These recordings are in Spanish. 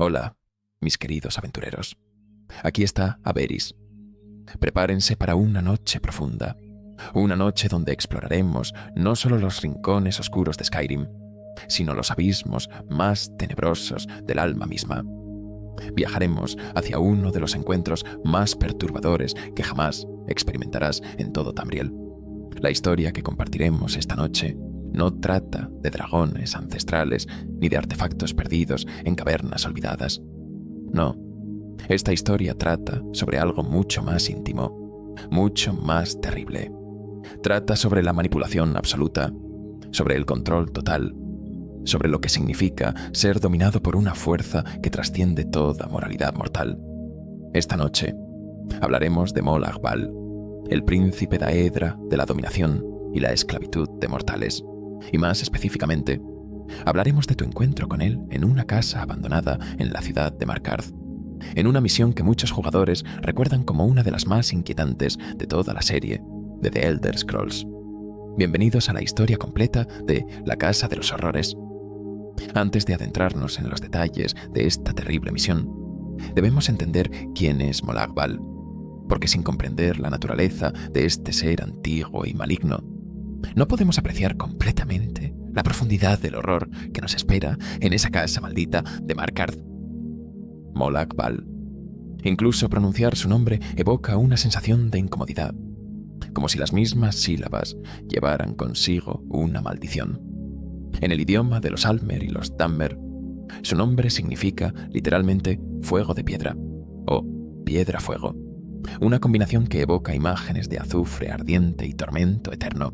Hola, mis queridos aventureros. Aquí está Aberis. Prepárense para una noche profunda. Una noche donde exploraremos no solo los rincones oscuros de Skyrim, sino los abismos más tenebrosos del alma misma. Viajaremos hacia uno de los encuentros más perturbadores que jamás experimentarás en todo Tamriel. La historia que compartiremos esta noche no trata de dragones ancestrales ni de artefactos perdidos en cavernas olvidadas. No, esta historia trata sobre algo mucho más íntimo, mucho más terrible. Trata sobre la manipulación absoluta, sobre el control total, sobre lo que significa ser dominado por una fuerza que trasciende toda moralidad mortal. Esta noche hablaremos de Molag Bal, el príncipe Daedra de la dominación y la esclavitud de mortales. Y más específicamente, hablaremos de tu encuentro con él en una casa abandonada en la ciudad de Markarth, en una misión que muchos jugadores recuerdan como una de las más inquietantes de toda la serie de The Elder Scrolls. Bienvenidos a la historia completa de La Casa de los Horrores. Antes de adentrarnos en los detalles de esta terrible misión, debemos entender quién es Molag Bal, porque sin comprender la naturaleza de este ser antiguo y maligno, no podemos apreciar completamente la profundidad del horror que nos espera en esa casa maldita de Markarth. Molag Bal. Incluso pronunciar su nombre evoca una sensación de incomodidad, como si las mismas sílabas llevaran consigo una maldición. En el idioma de los Almer y los Dammer, su nombre significa literalmente fuego de piedra o piedra-fuego, una combinación que evoca imágenes de azufre ardiente y tormento eterno.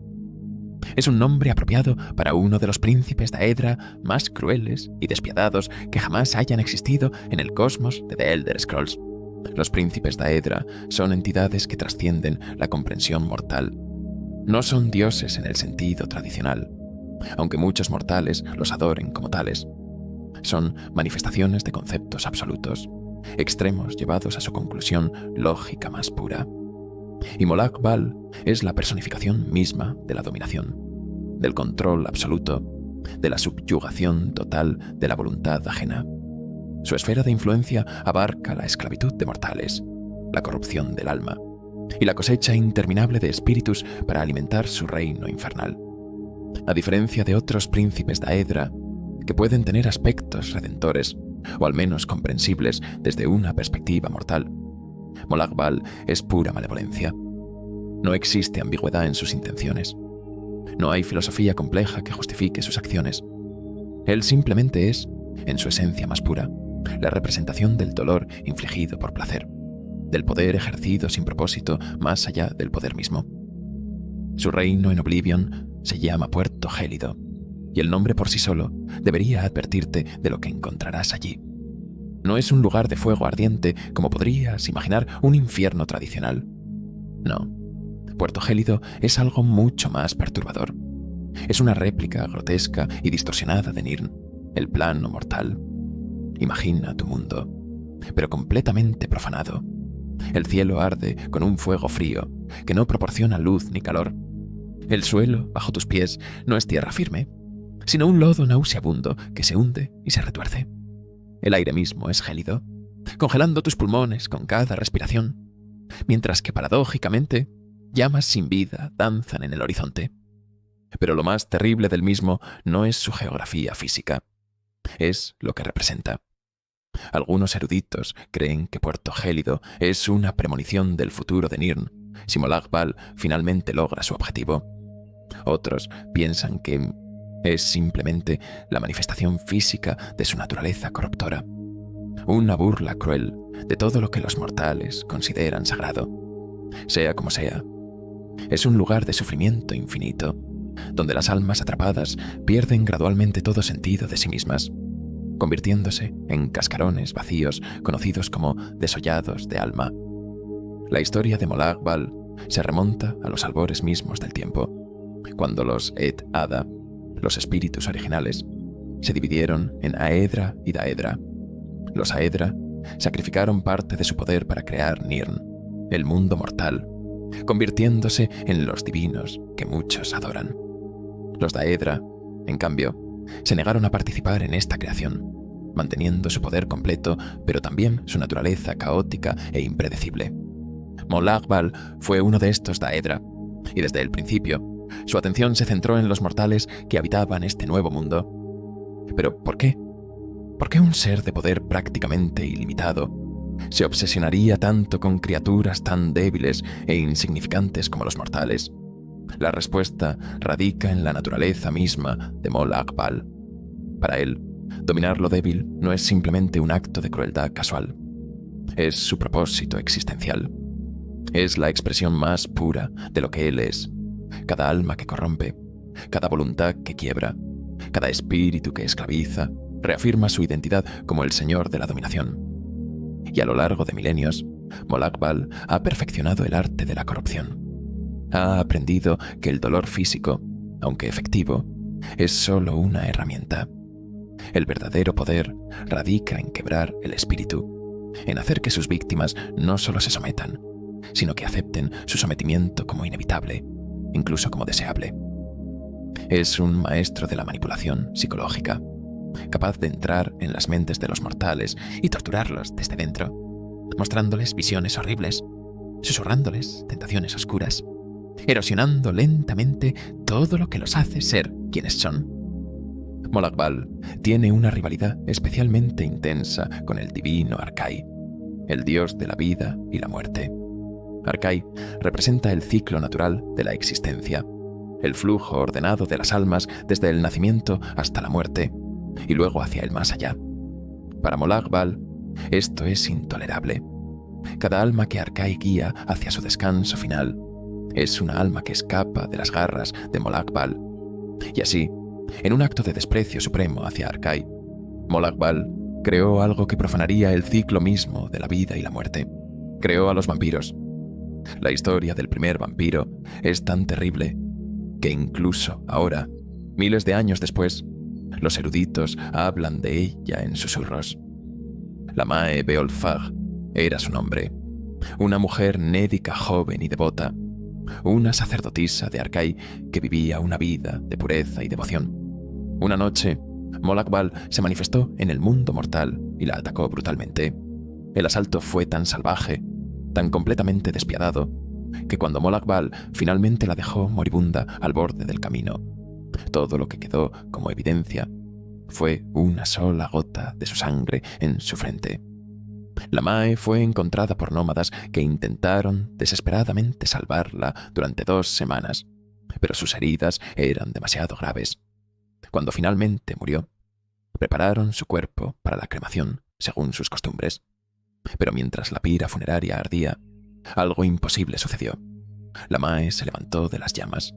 Es un nombre apropiado para uno de los príncipes Daedra más crueles y despiadados que jamás hayan existido en el cosmos de The Elder Scrolls. Los príncipes Daedra son entidades que trascienden la comprensión mortal. No son dioses en el sentido tradicional, aunque muchos mortales los adoren como tales. Son manifestaciones de conceptos absolutos, extremos llevados a su conclusión lógica más pura. Y Molag Bal es la personificación misma de la dominación, del control absoluto, de la subyugación total de la voluntad ajena. Su esfera de influencia abarca la esclavitud de mortales, la corrupción del alma y la cosecha interminable de espíritus para alimentar su reino infernal. A diferencia de otros príncipes Daedra, que pueden tener aspectos redentores, o al menos comprensibles desde una perspectiva mortal, Molag Bal es pura malevolencia. No existe ambigüedad en sus intenciones. No hay filosofía compleja que justifique sus acciones. Él simplemente es, en su esencia más pura, la representación del dolor infligido por placer, del poder ejercido sin propósito más allá del poder mismo. Su reino en Oblivion se llama Puerto Gélido, y el nombre por sí solo debería advertirte de lo que encontrarás allí. No es un lugar de fuego ardiente como podrías imaginar un infierno tradicional. No, Puerto Gélido es algo mucho más perturbador. Es una réplica grotesca y distorsionada de Nirn, el plano mortal. Imagina tu mundo, pero completamente profanado. El cielo arde con un fuego frío que no proporciona luz ni calor. El suelo bajo tus pies no es tierra firme, sino un lodo nauseabundo que se hunde y se retuerce. El aire mismo es gélido, congelando tus pulmones con cada respiración, mientras que paradójicamente llamas sin vida danzan en el horizonte. Pero lo más terrible del mismo no es su geografía física, es lo que representa. Algunos eruditos creen que Puerto Gélido es una premonición del futuro de Nirn, si Molag Bal finalmente logra su objetivo. Otros piensan que es simplemente la manifestación física de su naturaleza corruptora, una burla cruel de todo lo que los mortales consideran sagrado. Sea como sea, es un lugar de sufrimiento infinito, donde las almas atrapadas pierden gradualmente todo sentido de sí mismas, convirtiéndose en cascarones vacíos conocidos como desollados de alma. La historia de Molag Bal se remonta a los albores mismos del tiempo, cuando los Ed-Ada, los espíritus originales, se dividieron en Aedra y Daedra. Los Aedra sacrificaron parte de su poder para crear Nirn, el mundo mortal, convirtiéndose en los divinos que muchos adoran. Los Daedra, en cambio, se negaron a participar en esta creación, manteniendo su poder completo, pero también su naturaleza caótica e impredecible. Molag Bal fue uno de estos Daedra, y desde el principio, su atención se centró en los mortales que habitaban este nuevo mundo. ¿Pero por qué? ¿Por qué un ser de poder prácticamente ilimitado se obsesionaría tanto con criaturas tan débiles e insignificantes como los mortales? La respuesta radica en la naturaleza misma de Molag Bal. Para él, dominar lo débil no es simplemente un acto de crueldad casual. Es su propósito existencial. Es la expresión más pura de lo que él es. Cada alma que corrompe, cada voluntad que quiebra, cada espíritu que esclaviza, reafirma su identidad como el señor de la dominación. Y a lo largo de milenios, Molag Bal ha perfeccionado el arte de la corrupción. Ha aprendido que el dolor físico, aunque efectivo, es solo una herramienta. El verdadero poder radica en quebrar el espíritu, en hacer que sus víctimas no solo se sometan, sino que acepten su sometimiento como inevitable, incluso como deseable. Es un maestro de la manipulación psicológica, capaz de entrar en las mentes de los mortales y torturarlos desde dentro, mostrándoles visiones horribles, susurrándoles tentaciones oscuras, erosionando lentamente todo lo que los hace ser quienes son. Molag Bal tiene una rivalidad especialmente intensa con el divino Arkai, el dios de la vida y la muerte. Arkai representa el ciclo natural de la existencia, el flujo ordenado de las almas desde el nacimiento hasta la muerte, y luego hacia el más allá. Para Molag Bal, esto es intolerable. Cada alma que Arkai guía hacia su descanso final es una alma que escapa de las garras de Molag Bal. Y así, en un acto de desprecio supremo hacia Arkai, Molag Bal creó algo que profanaría el ciclo mismo de la vida y la muerte. Creó a los vampiros. La historia del primer vampiro es tan terrible que incluso ahora, miles de años después, los eruditos hablan de ella en susurros. La Mae Beolfag era su nombre, una mujer nédica, joven y devota, una sacerdotisa de Arkai que vivía una vida de pureza y devoción. Una noche, Molag Bal se manifestó en el mundo mortal y la atacó brutalmente. El asalto fue tan salvaje, tan completamente despiadado, que cuando Molag Bal finalmente la dejó moribunda al borde del camino, todo lo que quedó como evidencia fue una sola gota de su sangre en su frente. La Mae fue encontrada por nómadas que intentaron desesperadamente salvarla durante 2 semanas, pero sus heridas eran demasiado graves. Cuando finalmente murió, prepararon su cuerpo para la cremación, según sus costumbres. Pero mientras la pira funeraria ardía, algo imposible sucedió. La Mae se levantó de las llamas,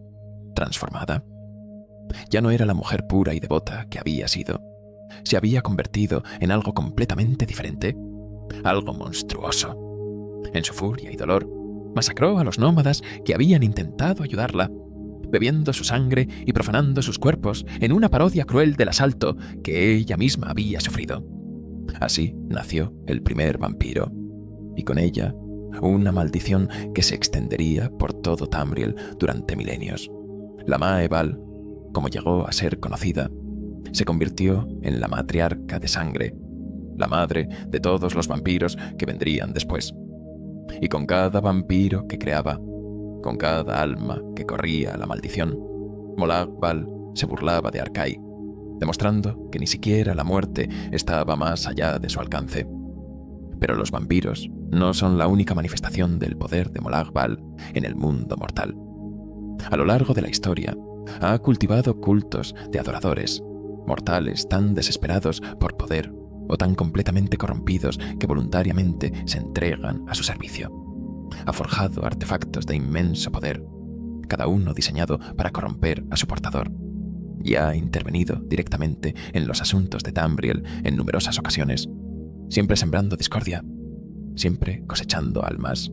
transformada. Ya no era la mujer pura y devota que había sido. Se había convertido en algo completamente diferente, algo monstruoso. En su furia y dolor, masacró a los nómadas que habían intentado ayudarla, bebiendo su sangre y profanando sus cuerpos en una parodia cruel del asalto que ella misma había sufrido. Así nació el primer vampiro, y con ella una maldición que se extendería por todo Tamriel durante milenios. La Mae Bal, como llegó a ser conocida, se convirtió en la matriarca de sangre, la madre de todos los vampiros que vendrían después. Y con cada vampiro que creaba, con cada alma que corría la maldición, Molag Bal se burlaba de Arkai, demostrando que ni siquiera la muerte estaba más allá de su alcance. Pero los vampiros no son la única manifestación del poder de Molag Bal en el mundo mortal. A lo largo de la historia, ha cultivado cultos de adoradores, mortales tan desesperados por poder o tan completamente corrompidos que voluntariamente se entregan a su servicio. Ha forjado artefactos de inmenso poder, cada uno diseñado para corromper a su portador, y ha intervenido directamente en los asuntos de Tamriel en numerosas ocasiones, siempre sembrando discordia, siempre cosechando almas.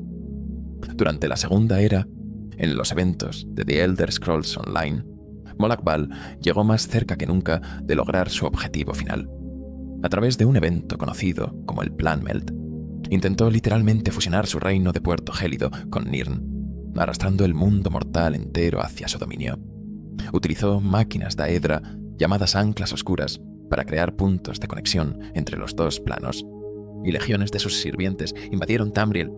Durante la Segunda Era, en los eventos de The Elder Scrolls Online, Molag Bal llegó más cerca que nunca de lograr su objetivo final. A través de un evento conocido como el Plan Melt, intentó literalmente fusionar su reino de Puerto Gélido con Nirn, arrastrando el mundo mortal entero hacia su dominio. Utilizó máquinas Daedra llamadas anclas oscuras para crear puntos de conexión entre los dos planos, y legiones de sus sirvientes invadieron Tamriel.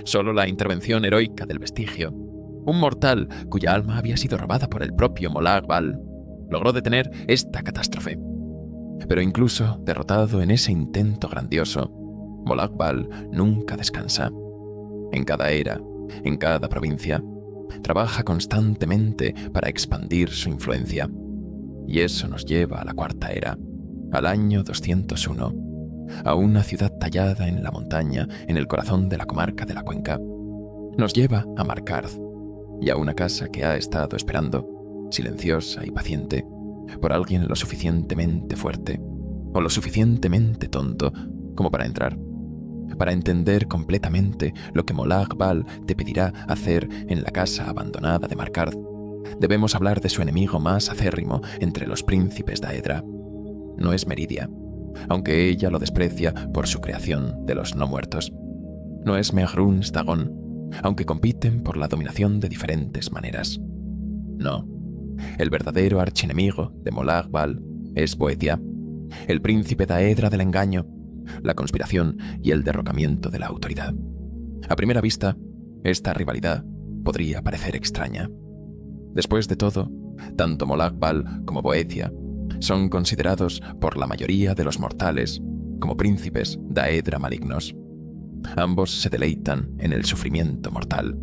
Solo la intervención heroica del Vestigio, un mortal cuya alma había sido robada por el propio Molag Bal, logró detener esta catástrofe. Pero incluso derrotado en ese intento grandioso, Molag Bal nunca descansa. En cada era, en cada provincia, trabaja constantemente para expandir su influencia. Y eso nos lleva a la Cuarta Era, al año 201, a una ciudad tallada en la montaña en el corazón de la comarca de la Cuenca. Nos lleva a Markarth y a una casa que ha estado esperando, silenciosa y paciente, por alguien lo suficientemente fuerte o lo suficientemente tonto como para entrar, para entender completamente lo que Molag Bal te pedirá hacer en la casa abandonada de Markarth. Debemos hablar de su enemigo más acérrimo entre los príncipes Daedra. No es Meridia, aunque ella lo desprecia por su creación de los no muertos. No es Mehrunes Dagon, aunque compiten por la dominación de diferentes maneras. No, el verdadero archienemigo de Molag Bal es Boetia, el príncipe Daedra del engaño, la conspiración y el derrocamiento de la autoridad. A primera vista, esta rivalidad podría parecer extraña. Después de todo, tanto Molag Bal como Boetia son considerados por la mayoría de los mortales como príncipes Daedra malignos. Ambos se deleitan en el sufrimiento mortal.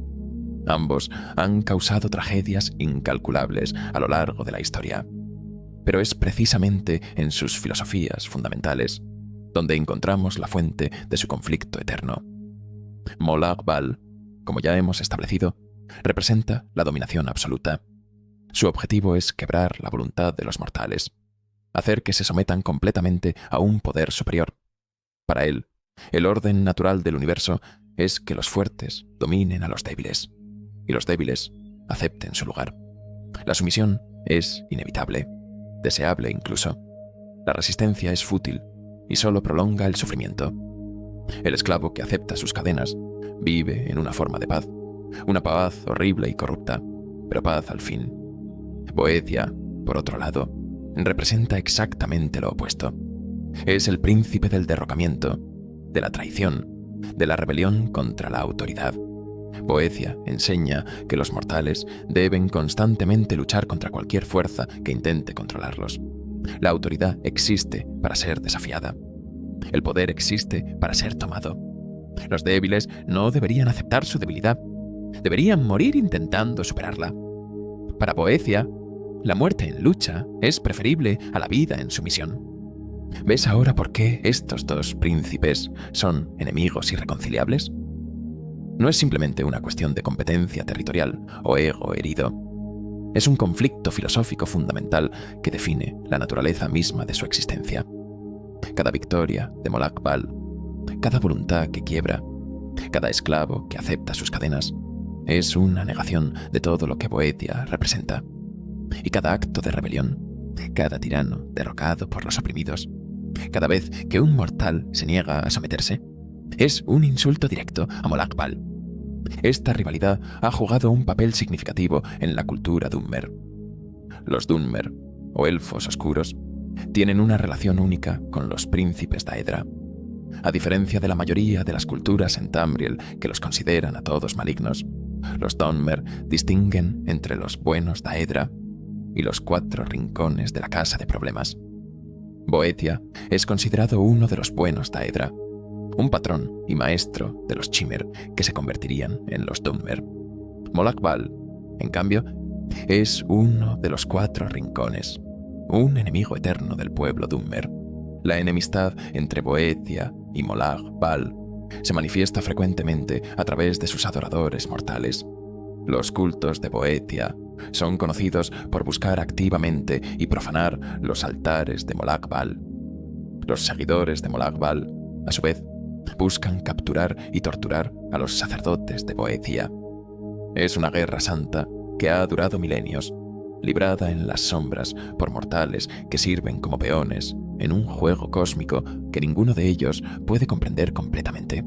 Ambos han causado tragedias incalculables a lo largo de la historia. Pero es precisamente en sus filosofías fundamentales donde encontramos la fuente de su conflicto eterno. Molag Bal, como ya hemos establecido, representa la dominación absoluta. Su objetivo es quebrar la voluntad de los mortales, hacer que se sometan completamente a un poder superior. Para él, el orden natural del universo es que los fuertes dominen a los débiles, y los débiles acepten su lugar. La sumisión es inevitable, deseable incluso. La resistencia es fútil y solo prolonga el sufrimiento. El esclavo que acepta sus cadenas vive en una forma de paz, una paz horrible y corrupta, pero paz al fin. Boetia, por otro lado, representa exactamente lo opuesto. Es el príncipe del derrocamiento, de la traición, de la rebelión contra la autoridad. Boetia enseña que los mortales deben constantemente luchar contra cualquier fuerza que intente controlarlos. La autoridad existe para ser desafiada. El poder existe para ser tomado. Los débiles no deberían aceptar su debilidad. Deberían morir intentando superarla. Para Boetia, la muerte en lucha es preferible a la vida en sumisión. ¿Ves ahora por qué estos dos príncipes son enemigos irreconciliables? No es simplemente una cuestión de competencia territorial o ego herido. Es un conflicto filosófico fundamental que define la naturaleza misma de su existencia. Cada victoria de Molag Bal, cada voluntad que quiebra, cada esclavo que acepta sus cadenas, es una negación de todo lo que Boetia representa. Y cada acto de rebelión, cada tirano derrocado por los oprimidos, cada vez que un mortal se niega a someterse, es un insulto directo a Molag Bal. Esta rivalidad ha jugado un papel significativo en la cultura Dunmer. Los Dunmer, o elfos oscuros, tienen una relación única con los príncipes Daedra. A diferencia de la mayoría de las culturas en Tamriel que los consideran a todos malignos, los Dunmer distinguen entre los buenos Daedra y los 4 rincones de la Casa de Problemas. Boetia es considerado uno de los buenos Daedra, un patrón y maestro de los Chimer que se convertirían en los Dunmer. Molag Bal, en cambio, es uno de los 4 rincones, un enemigo eterno del pueblo Dunmer. La enemistad entre Boetia y Molag Bal se manifiesta frecuentemente a través de sus adoradores mortales. Los cultos de Boetia son conocidos por buscar activamente y profanar los altares de Molag Bal. Los seguidores de Molag Bal, a su vez, buscan capturar y torturar a los sacerdotes de Boetia. Es una guerra santa que ha durado milenios, librada en las sombras por mortales que sirven como peones en un juego cósmico que ninguno de ellos puede comprender completamente.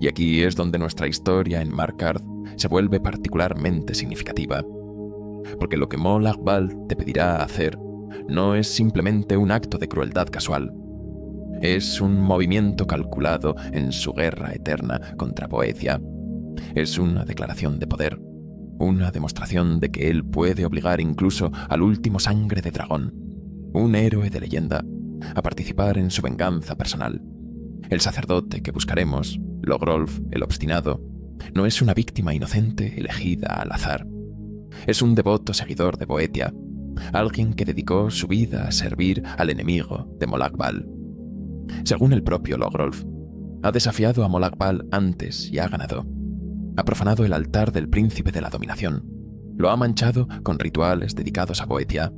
Y aquí es donde nuestra historia en Markarth se vuelve particularmente significativa, porque lo que Molag Bal te pedirá hacer no es simplemente un acto de crueldad casual. Es un movimiento calculado en su guerra eterna contra Boetia. Es una declaración de poder, una demostración de que él puede obligar incluso al último sangre de dragón, un héroe de leyenda, a participar en su venganza personal. El sacerdote que buscaremos, Logrolf el Obstinado, no es una víctima inocente elegida al azar. Es un devoto seguidor de Boetia, alguien que dedicó su vida a servir al enemigo de Molag Bal. Según el propio Logrolf, ha desafiado a Molag Bal antes y ha ganado. Ha profanado el altar del príncipe de la dominación. Lo ha manchado con rituales dedicados a Boetia.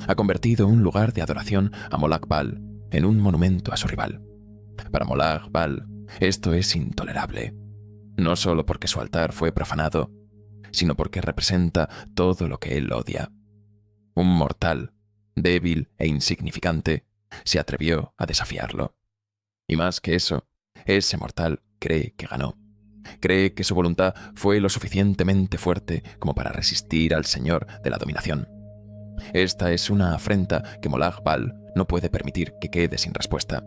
Ha convertido un lugar de adoración a Molag Bal en un monumento a su rival. Para Molag Bal, esto es intolerable. No solo porque su altar fue profanado, sino porque representa todo lo que él odia. Un mortal, débil e insignificante, se atrevió a desafiarlo. Y más que eso, ese mortal cree que ganó. Cree que su voluntad fue lo suficientemente fuerte como para resistir al señor de la dominación. Esta es una afrenta que Molag Bal no puede permitir que quede sin respuesta.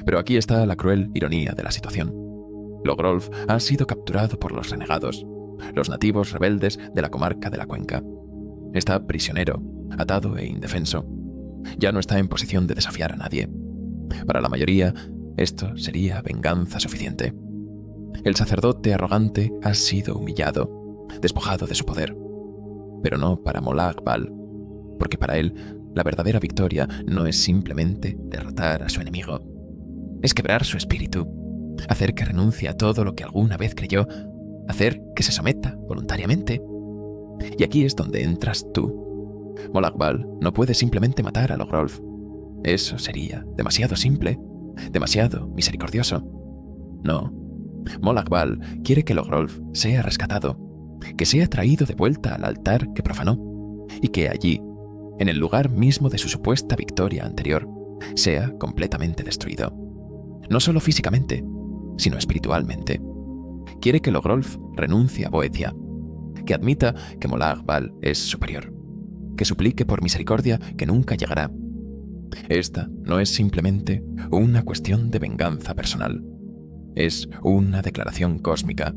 Pero aquí está la cruel ironía de la situación. Logrolf ha sido capturado por los renegados, los nativos rebeldes de la comarca de la Cuenca. Está prisionero, atado e indefenso. Ya no está en posición de desafiar a nadie. Para la mayoría, esto sería venganza suficiente. El sacerdote arrogante ha sido humillado, despojado de su poder. Pero no para Molag Bal, porque para él la verdadera victoria no es simplemente derrotar a su enemigo. Es quebrar su espíritu, hacer que renuncie a todo lo que alguna vez creyó, hacer que se someta voluntariamente. Y aquí es donde entras tú. Molag Bal no puede simplemente matar a Logrolf. Eso sería demasiado simple, demasiado misericordioso. No. Molag Bal quiere que Logrolf sea rescatado, que sea traído de vuelta al altar que profanó, y que allí, en el lugar mismo de su supuesta victoria anterior, sea completamente destruido. No solo físicamente, sino espiritualmente. Quiere que Logrolf renuncie a Boetia, que admita que Molag Bal es superior, que suplique por misericordia que nunca llegará. Esta no es simplemente una cuestión de venganza personal. Es una declaración cósmica.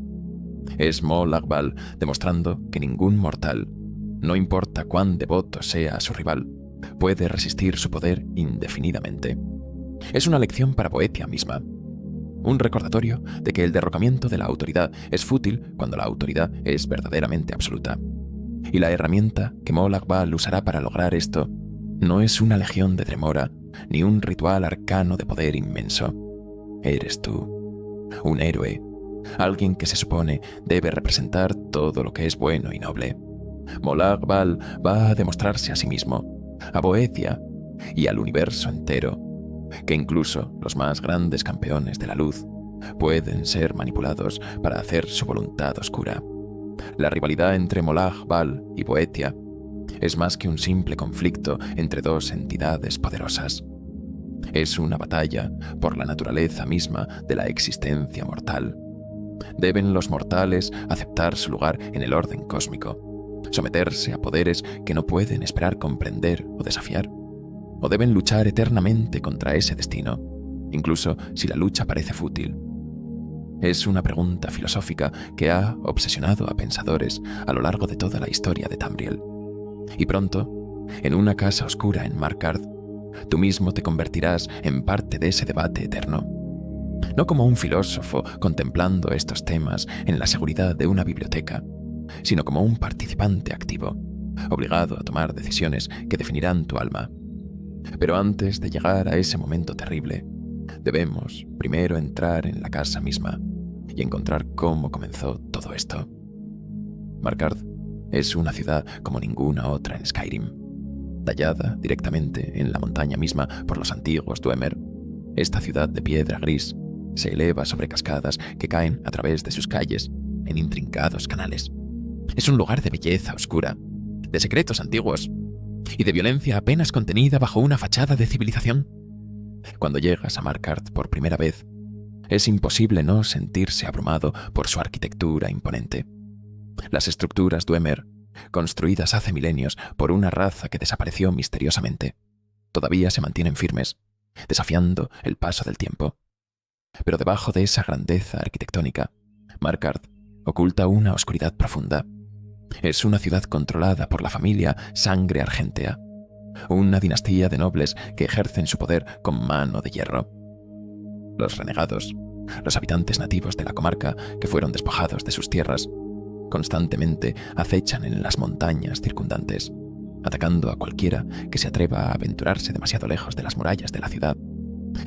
Es Molag Bal demostrando que ningún mortal, no importa cuán devoto sea a su rival, puede resistir su poder indefinidamente. Es una lección para Boetia misma. Un recordatorio de que el derrocamiento de la autoridad es fútil cuando la autoridad es verdaderamente absoluta. Y la herramienta que Molag Bal usará para lograr esto no es una legión de Dremora, ni un ritual arcano de poder inmenso. Eres tú, un héroe, alguien que se supone debe representar todo lo que es bueno y noble. Molag Bal va a demostrarse a sí mismo, a Boetia y al universo entero, que incluso los más grandes campeones de la luz pueden ser manipulados para hacer su voluntad oscura. La rivalidad entre Molag Bal y Boetia es más que un simple conflicto entre dos entidades poderosas. Es una batalla por la naturaleza misma de la existencia mortal. Deben los mortales aceptar su lugar en el orden cósmico, someterse a poderes que no pueden esperar comprender o desafiar, o deben luchar eternamente contra ese destino, incluso si la lucha parece fútil. Es una pregunta filosófica que ha obsesionado a pensadores a lo largo de toda la historia de Tamriel. Y pronto, en una casa oscura en Markarth, tú mismo te convertirás en parte de ese debate eterno. No como un filósofo contemplando estos temas en la seguridad de una biblioteca, sino como un participante activo, obligado a tomar decisiones que definirán tu alma. Pero antes de llegar a ese momento terrible, debemos primero entrar en la casa misma y encontrar cómo comenzó todo esto. Markarth es una ciudad como ninguna otra en Skyrim. Tallada directamente en la montaña misma por los antiguos Dwemer, esta ciudad de piedra gris se eleva sobre cascadas que caen a través de sus calles en intrincados canales. Es un lugar de belleza oscura, de secretos antiguos y de violencia apenas contenida bajo una fachada de civilización. Cuando llegas a Markarth por primera vez, es imposible no sentirse abrumado por su arquitectura imponente. Las estructuras Dwemer construidas hace milenios por una raza que desapareció misteriosamente, todavía se mantienen firmes, desafiando el paso del tiempo. Pero debajo de esa grandeza arquitectónica, Markarth oculta una oscuridad profunda. Es una ciudad controlada por la familia Sangre Argentea, una dinastía de nobles que ejercen su poder con mano de hierro. Los renegados, los habitantes nativos de la comarca que fueron despojados de sus tierras, constantemente acechan en las montañas circundantes, atacando a cualquiera que se atreva a aventurarse demasiado lejos de las murallas de la ciudad.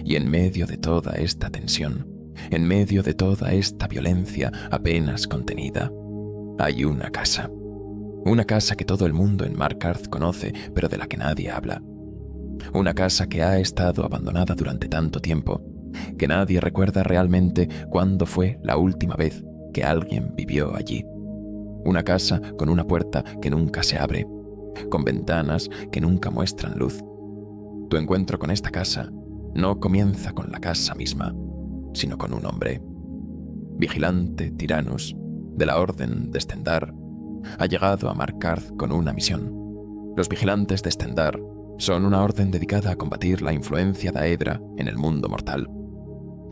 Y en medio de toda esta tensión, en medio de toda esta violencia apenas contenida, hay una casa. Una casa que todo el mundo en Markarth conoce, pero de la que nadie habla. Una casa que ha estado abandonada durante tanto tiempo, que nadie recuerda realmente cuándo fue la última vez que alguien vivió allí. Una casa con una puerta que nunca se abre, con ventanas que nunca muestran luz. Tu encuentro con esta casa no comienza con la casa misma, sino con un hombre. Vigilante Tyrannus, de la Orden de Stendarr, ha llegado a Markarth con una misión. Los vigilantes de Stendarr son una orden dedicada a combatir la influencia Daedra en el mundo mortal.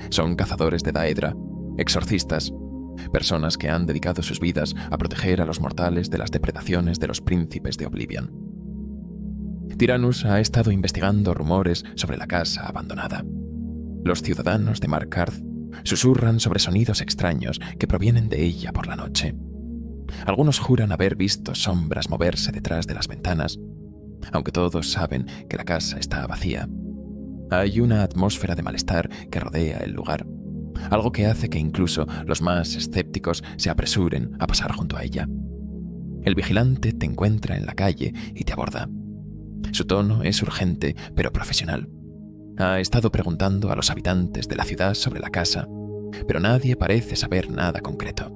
Son cazadores de Daedra, exorcistas, personas que han dedicado sus vidas a proteger a los mortales de las depredaciones de los príncipes de Oblivion. Tyrannus ha estado investigando rumores sobre la casa abandonada. Los ciudadanos de Markarth susurran sobre sonidos extraños que provienen de ella por la noche. Algunos juran haber visto sombras moverse detrás de las ventanas, aunque todos saben que la casa está vacía. Hay una atmósfera de malestar que rodea el lugar, algo que hace que incluso los más escépticos se apresuren a pasar junto a ella. El vigilante te encuentra en la calle y te aborda. Su tono es urgente, pero profesional. Ha estado preguntando a los habitantes de la ciudad sobre la casa, pero nadie parece saber nada concreto.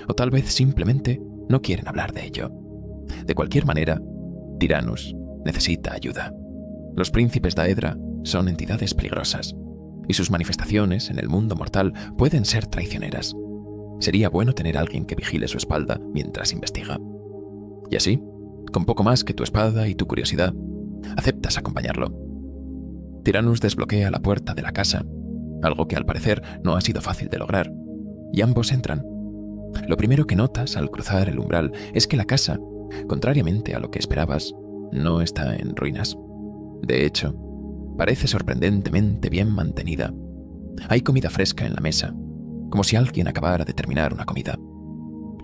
O tal vez simplemente no quieren hablar de ello. De cualquier manera, Tyrannus necesita ayuda. Los príncipes Daedra son entidades peligrosas, y sus manifestaciones en el mundo mortal pueden ser traicioneras. Sería bueno tener a alguien que vigile su espalda mientras investiga. Y así, con poco más que tu espada y tu curiosidad, aceptas acompañarlo. Tyrannus desbloquea la puerta de la casa, algo que al parecer no ha sido fácil de lograr, y ambos entran. Lo primero que notas al cruzar el umbral es que la casa, contrariamente a lo que esperabas, no está en ruinas. De hecho, parece sorprendentemente bien mantenida. Hay comida fresca en la mesa, como si alguien acabara de terminar una comida.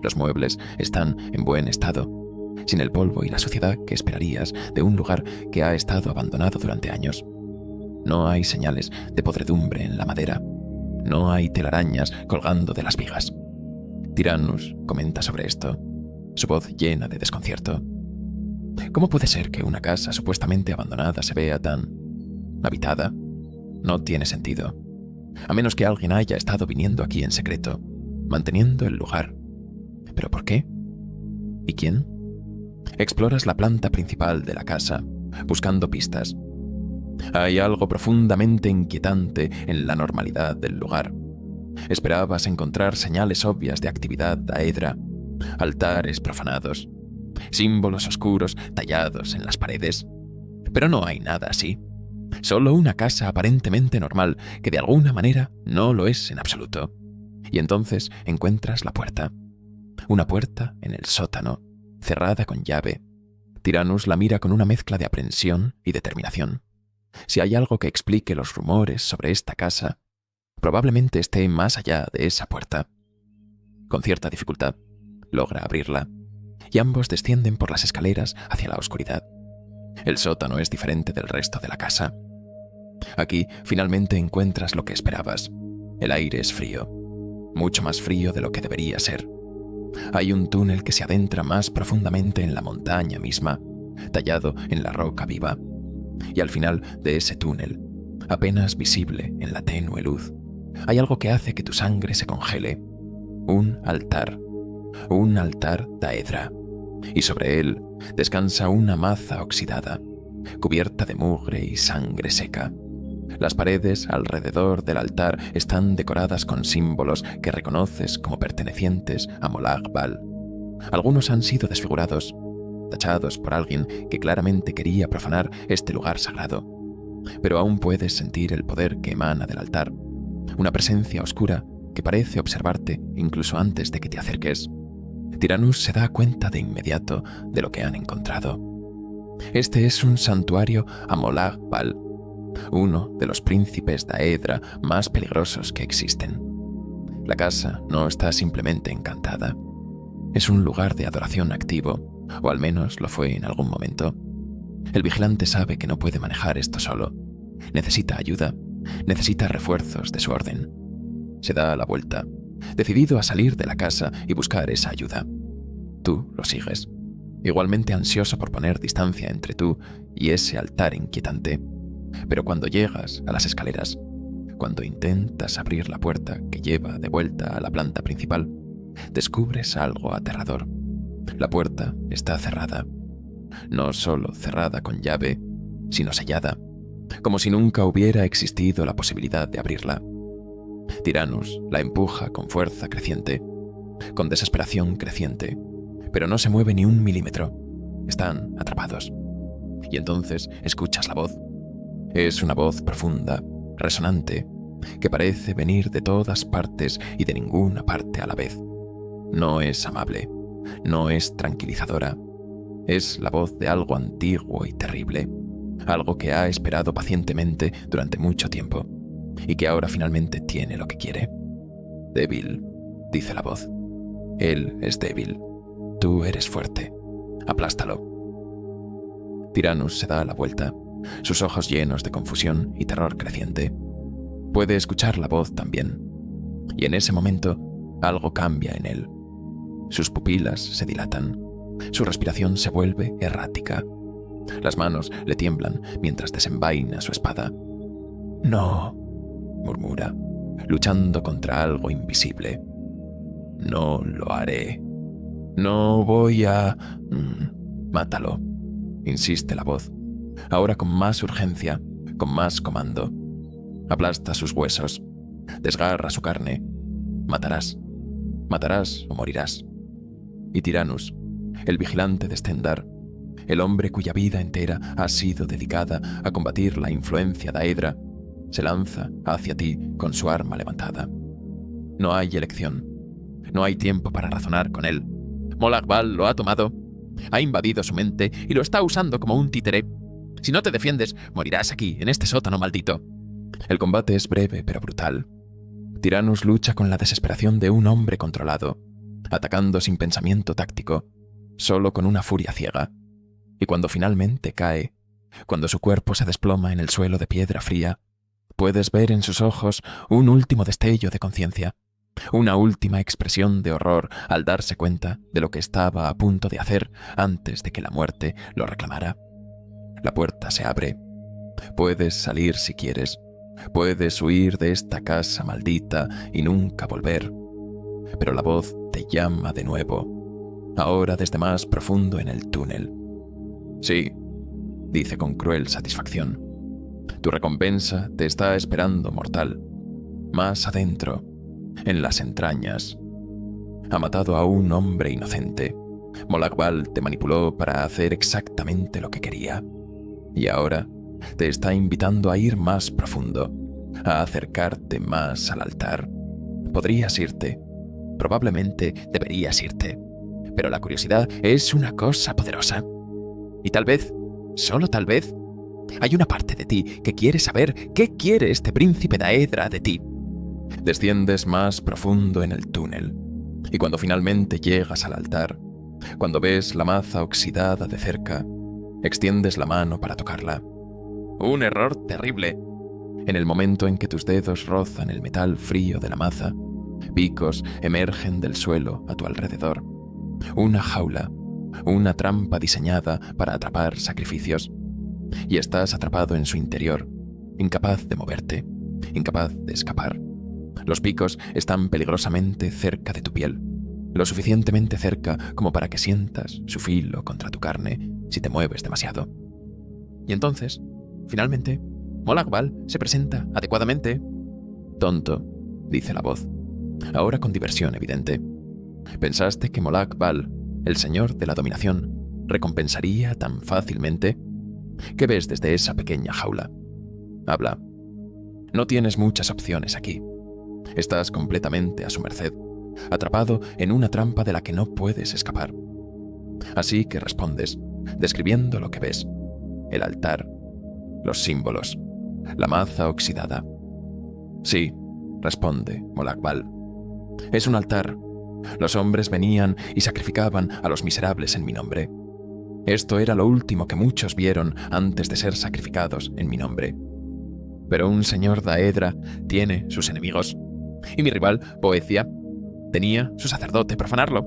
Los muebles están en buen estado, sin el polvo y la suciedad que esperarías de un lugar que ha estado abandonado durante años. No hay señales de podredumbre en la madera. No hay telarañas colgando de las vigas. Tyrannus comenta sobre esto, su voz llena de desconcierto. ¿Cómo puede ser que una casa supuestamente abandonada se vea tan habitada? No tiene sentido. A menos que alguien haya estado viniendo aquí en secreto, manteniendo el lugar. ¿Pero por qué? ¿Y quién? Exploras la planta principal de la casa, buscando pistas. Hay algo profundamente inquietante en la normalidad del lugar. Esperabas encontrar señales obvias de actividad daedra, altares profanados, símbolos oscuros tallados en las paredes. Pero no hay nada así. Solo una casa aparentemente normal que de alguna manera no lo es en absoluto. Y entonces encuentras la puerta. Una puerta en el sótano, cerrada con llave. Tyrannus la mira con una mezcla de aprensión y determinación. Si hay algo que explique los rumores sobre esta casa, probablemente esté más allá de esa puerta. Con cierta dificultad, logra abrirla, y ambos descienden por las escaleras hacia la oscuridad. El sótano es diferente del resto de la casa. Aquí finalmente encuentras lo que esperabas. El aire es frío, mucho más frío de lo que debería ser. Hay un túnel que se adentra más profundamente en la montaña misma, tallado en la roca viva. Y al final de ese túnel, apenas visible en la tenue luz, hay algo que hace que tu sangre se congele. Un altar daedra. Y sobre él descansa una maza oxidada, cubierta de mugre y sangre seca. Las paredes alrededor del altar están decoradas con símbolos que reconoces como pertenecientes a Molag Bal, Algunos han sido desfigurados, tachados por alguien que claramente quería profanar este lugar sagrado. Pero aún puedes sentir el poder que emana del altar, una presencia oscura que parece observarte incluso antes de que te acerques. Tyrannus se da cuenta de inmediato de lo que han encontrado. Este es un santuario a Molag Bal, uno de los príncipes Daedra más peligrosos que existen. La casa no está simplemente encantada. Es un lugar de adoración activo, o al menos lo fue en algún momento. El vigilante sabe que no puede manejar esto solo. Necesita ayuda, necesita refuerzos de su orden. Se da la vuelta, decidido a salir de la casa y buscar esa ayuda. Tú lo sigues, igualmente ansioso por poner distancia entre tú y ese altar inquietante. Pero cuando llegas a las escaleras, cuando intentas abrir la puerta que lleva de vuelta a la planta principal, descubres algo aterrador. La puerta está cerrada. No solo cerrada con llave, sino sellada, como si nunca hubiera existido la posibilidad de abrirla. Tyrannus la empuja con fuerza creciente, con desesperación creciente, pero no se mueve ni un milímetro. Están atrapados. Y entonces escuchas la voz. Es una voz profunda, resonante, que parece venir de todas partes y de ninguna parte a la vez. No es amable, no es tranquilizadora. Es la voz de algo antiguo y terrible, algo que ha esperado pacientemente durante mucho tiempo y que ahora finalmente tiene lo que quiere. Débil, dice la voz. Él es débil. Tú eres fuerte. Aplástalo. Tyrannus se da la vuelta, sus ojos llenos de confusión y terror creciente. Puede escuchar la voz también. Y en ese momento, algo cambia en él. Sus pupilas se dilatan. Su respiración se vuelve errática. Las manos le tiemblan mientras desenvaina su espada. «No», murmura, luchando contra algo invisible. «No lo haré. No voy a... Mátalo», insiste la voz, ahora con más urgencia, con más comando. Aplasta sus huesos, desgarra su carne. Matarás. Matarás o morirás. Y Tyrannus, el vigilante de Stendarr, el hombre cuya vida entera ha sido dedicada a combatir la influencia daedra, se lanza hacia ti con su arma levantada. No hay elección. No hay tiempo para razonar con él. Molag Bal lo ha tomado, ha invadido su mente y lo está usando como un títere. Si no te defiendes, morirás aquí, en este sótano maldito. El combate es breve pero brutal. Tyrannus lucha con la desesperación de un hombre controlado, atacando sin pensamiento táctico, solo con una furia ciega. Y cuando finalmente cae, cuando su cuerpo se desploma en el suelo de piedra fría, puedes ver en sus ojos un último destello de conciencia, una última expresión de horror al darse cuenta de lo que estaba a punto de hacer antes de que la muerte lo reclamara. La puerta se abre. Puedes salir si quieres. Puedes huir de esta casa maldita y nunca volver. Pero la voz te llama de nuevo, ahora desde más profundo en el túnel. «Sí», dice con cruel satisfacción. «Tu recompensa te está esperando, mortal. Más adentro, en las entrañas. Ha matado a un hombre inocente. Molag Bal te manipuló para hacer exactamente lo que quería. Y ahora te está invitando a ir más profundo, a acercarte más al altar. Podrías irte. Probablemente deberías irte. Pero la curiosidad es una cosa poderosa. Y tal vez, solo tal vez, hay una parte de ti que quiere saber qué quiere este príncipe Daedra de ti». Desciendes más profundo en el túnel, y cuando finalmente llegas al altar, cuando ves la maza oxidada de cerca, extiendes la mano para tocarla. Un error terrible. En el momento en que tus dedos rozan el metal frío de la maza, picos emergen del suelo a tu alrededor. Una jaula, una trampa diseñada para atrapar sacrificios. Y estás atrapado en su interior, incapaz de moverte, incapaz de escapar. Los picos están peligrosamente cerca de tu piel, lo suficientemente cerca como para que sientas su filo contra tu carne si te mueves demasiado. Y entonces, finalmente, Molag Bal se presenta adecuadamente. «Tonto», dice la voz, ahora con diversión evidente. «Pensaste que Molag Bal el Señor de la Dominación recompensaría tan fácilmente? ¿Qué ves desde esa pequeña jaula? Habla. No tienes muchas opciones aquí. Estás completamente a su merced, atrapado en una trampa de la que no puedes escapar. Así que respondes, describiendo lo que ves: el altar, los símbolos, la maza oxidada. Sí, responde Molag Bal. Es un altar. Los hombres venían y sacrificaban a los miserables en mi nombre. Esto era lo último que muchos vieron antes de ser sacrificados en mi nombre. Pero un señor Daedra tiene sus enemigos. Y mi rival, Boecia, tenía su sacerdote profanarlo.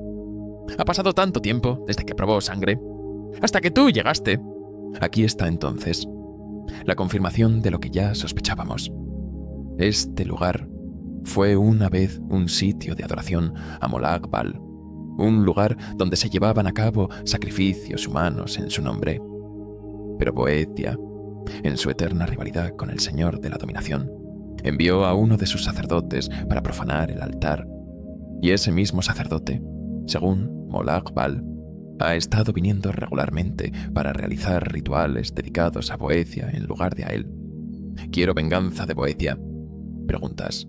Ha pasado tanto tiempo desde que probó sangre, hasta que tú llegaste. Aquí está entonces la confirmación de lo que ya sospechábamos. Este lugar fue una vez un sitio de adoración a Molag Bal, un lugar donde se llevaban a cabo sacrificios humanos en su nombre. Pero Boetia, en su eterna rivalidad con el Señor de la Dominación, envió a uno de sus sacerdotes para profanar el altar. Y ese mismo sacerdote, según Molag Bal, ha estado viniendo regularmente para realizar rituales dedicados a Boetia en lugar de a él. Quiero venganza de Boetia, preguntas,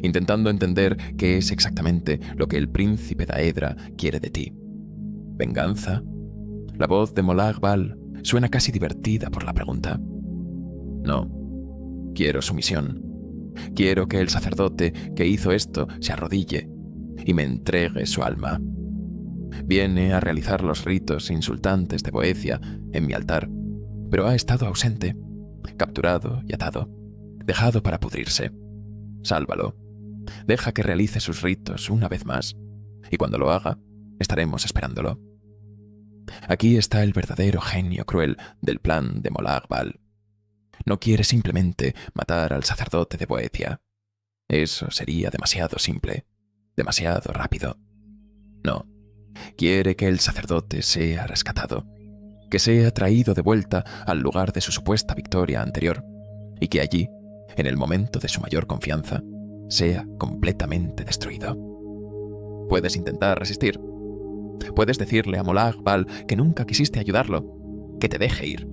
intentando entender qué es exactamente lo que el príncipe Daedra quiere de ti. ¿Venganza? La voz de Molag Bal suena casi divertida por la pregunta. No, quiero sumisión. Quiero que el sacerdote que hizo esto se arrodille y me entregue su alma. Viene a realizar los ritos insultantes de Boetia en mi altar, pero ha estado ausente, capturado y atado, dejado para pudrirse. Sálvalo. Deja que realice sus ritos una vez más, y cuando lo haga, estaremos esperándolo. Aquí está el verdadero genio cruel del plan de Molag Bal. No quiere simplemente matar al sacerdote de Boetia. Eso sería demasiado simple, demasiado rápido. No, quiere que el sacerdote sea rescatado, que sea traído de vuelta al lugar de su supuesta victoria anterior, y que allí, en el momento de su mayor confianza, sea completamente destruido. Puedes intentar resistir. Puedes decirle a Molag Bal que nunca quisiste ayudarlo, que te deje ir,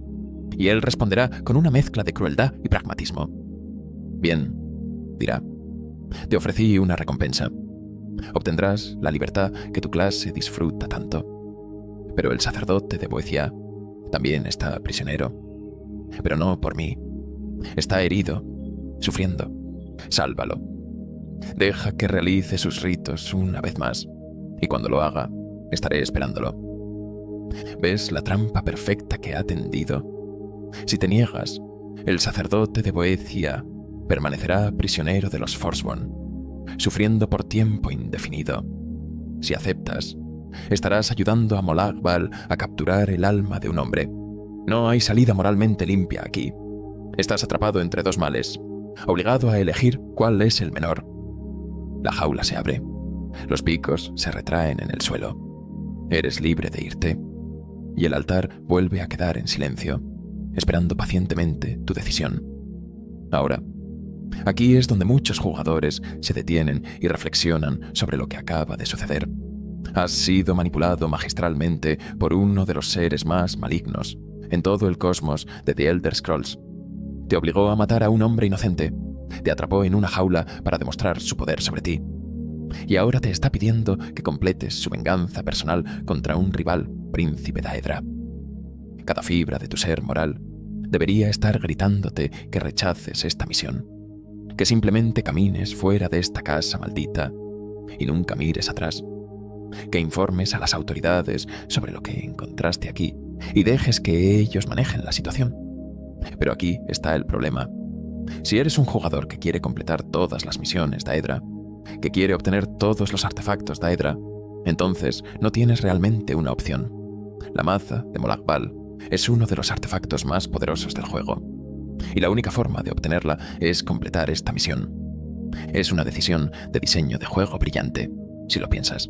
y él responderá con una mezcla de crueldad y pragmatismo. Bien, dirá, te ofrecí una recompensa. Obtendrás la libertad que tu clase disfruta tanto. Pero el sacerdote de Boetia también está prisionero. Pero no por mí. Está herido, sufriendo. Sálvalo. Deja que realice sus ritos una vez más, y cuando lo haga, estaré esperándolo. ¿Ves la trampa perfecta que ha tendido? Si te niegas, el sacerdote de Boetia permanecerá prisionero de los Forsborn, sufriendo por tiempo indefinido. Si aceptas, estarás ayudando a Molag Bal a capturar el alma de un hombre. No hay salida moralmente limpia aquí. Estás atrapado entre dos males, obligado a elegir cuál es el menor. La jaula se abre. Los picos se retraen en el suelo. Eres libre de irte. Y el altar vuelve a quedar en silencio, esperando pacientemente tu decisión. Ahora, aquí es donde muchos jugadores se detienen y reflexionan sobre lo que acaba de suceder. Has sido manipulado magistralmente por uno de los seres más malignos en todo el cosmos de The Elder Scrolls. Te obligó a matar a un hombre inocente, te atrapó en una jaula para demostrar su poder sobre ti. Y ahora te está pidiendo que completes su venganza personal contra un rival, príncipe Daedra. Cada fibra de tu ser moral debería estar gritándote que rechaces esta misión, que simplemente camines fuera de esta casa maldita y nunca mires atrás, que informes a las autoridades sobre lo que encontraste aquí y dejes que ellos manejen la situación. Pero aquí está el problema. Si eres un jugador que quiere completar todas las misiones Daedra, que quiere obtener todos los artefactos Daedra, entonces no tienes realmente una opción. La maza de Molag Bal es uno de los artefactos más poderosos del juego, y la única forma de obtenerla es completar esta misión. Es una decisión de diseño de juego brillante, si lo piensas.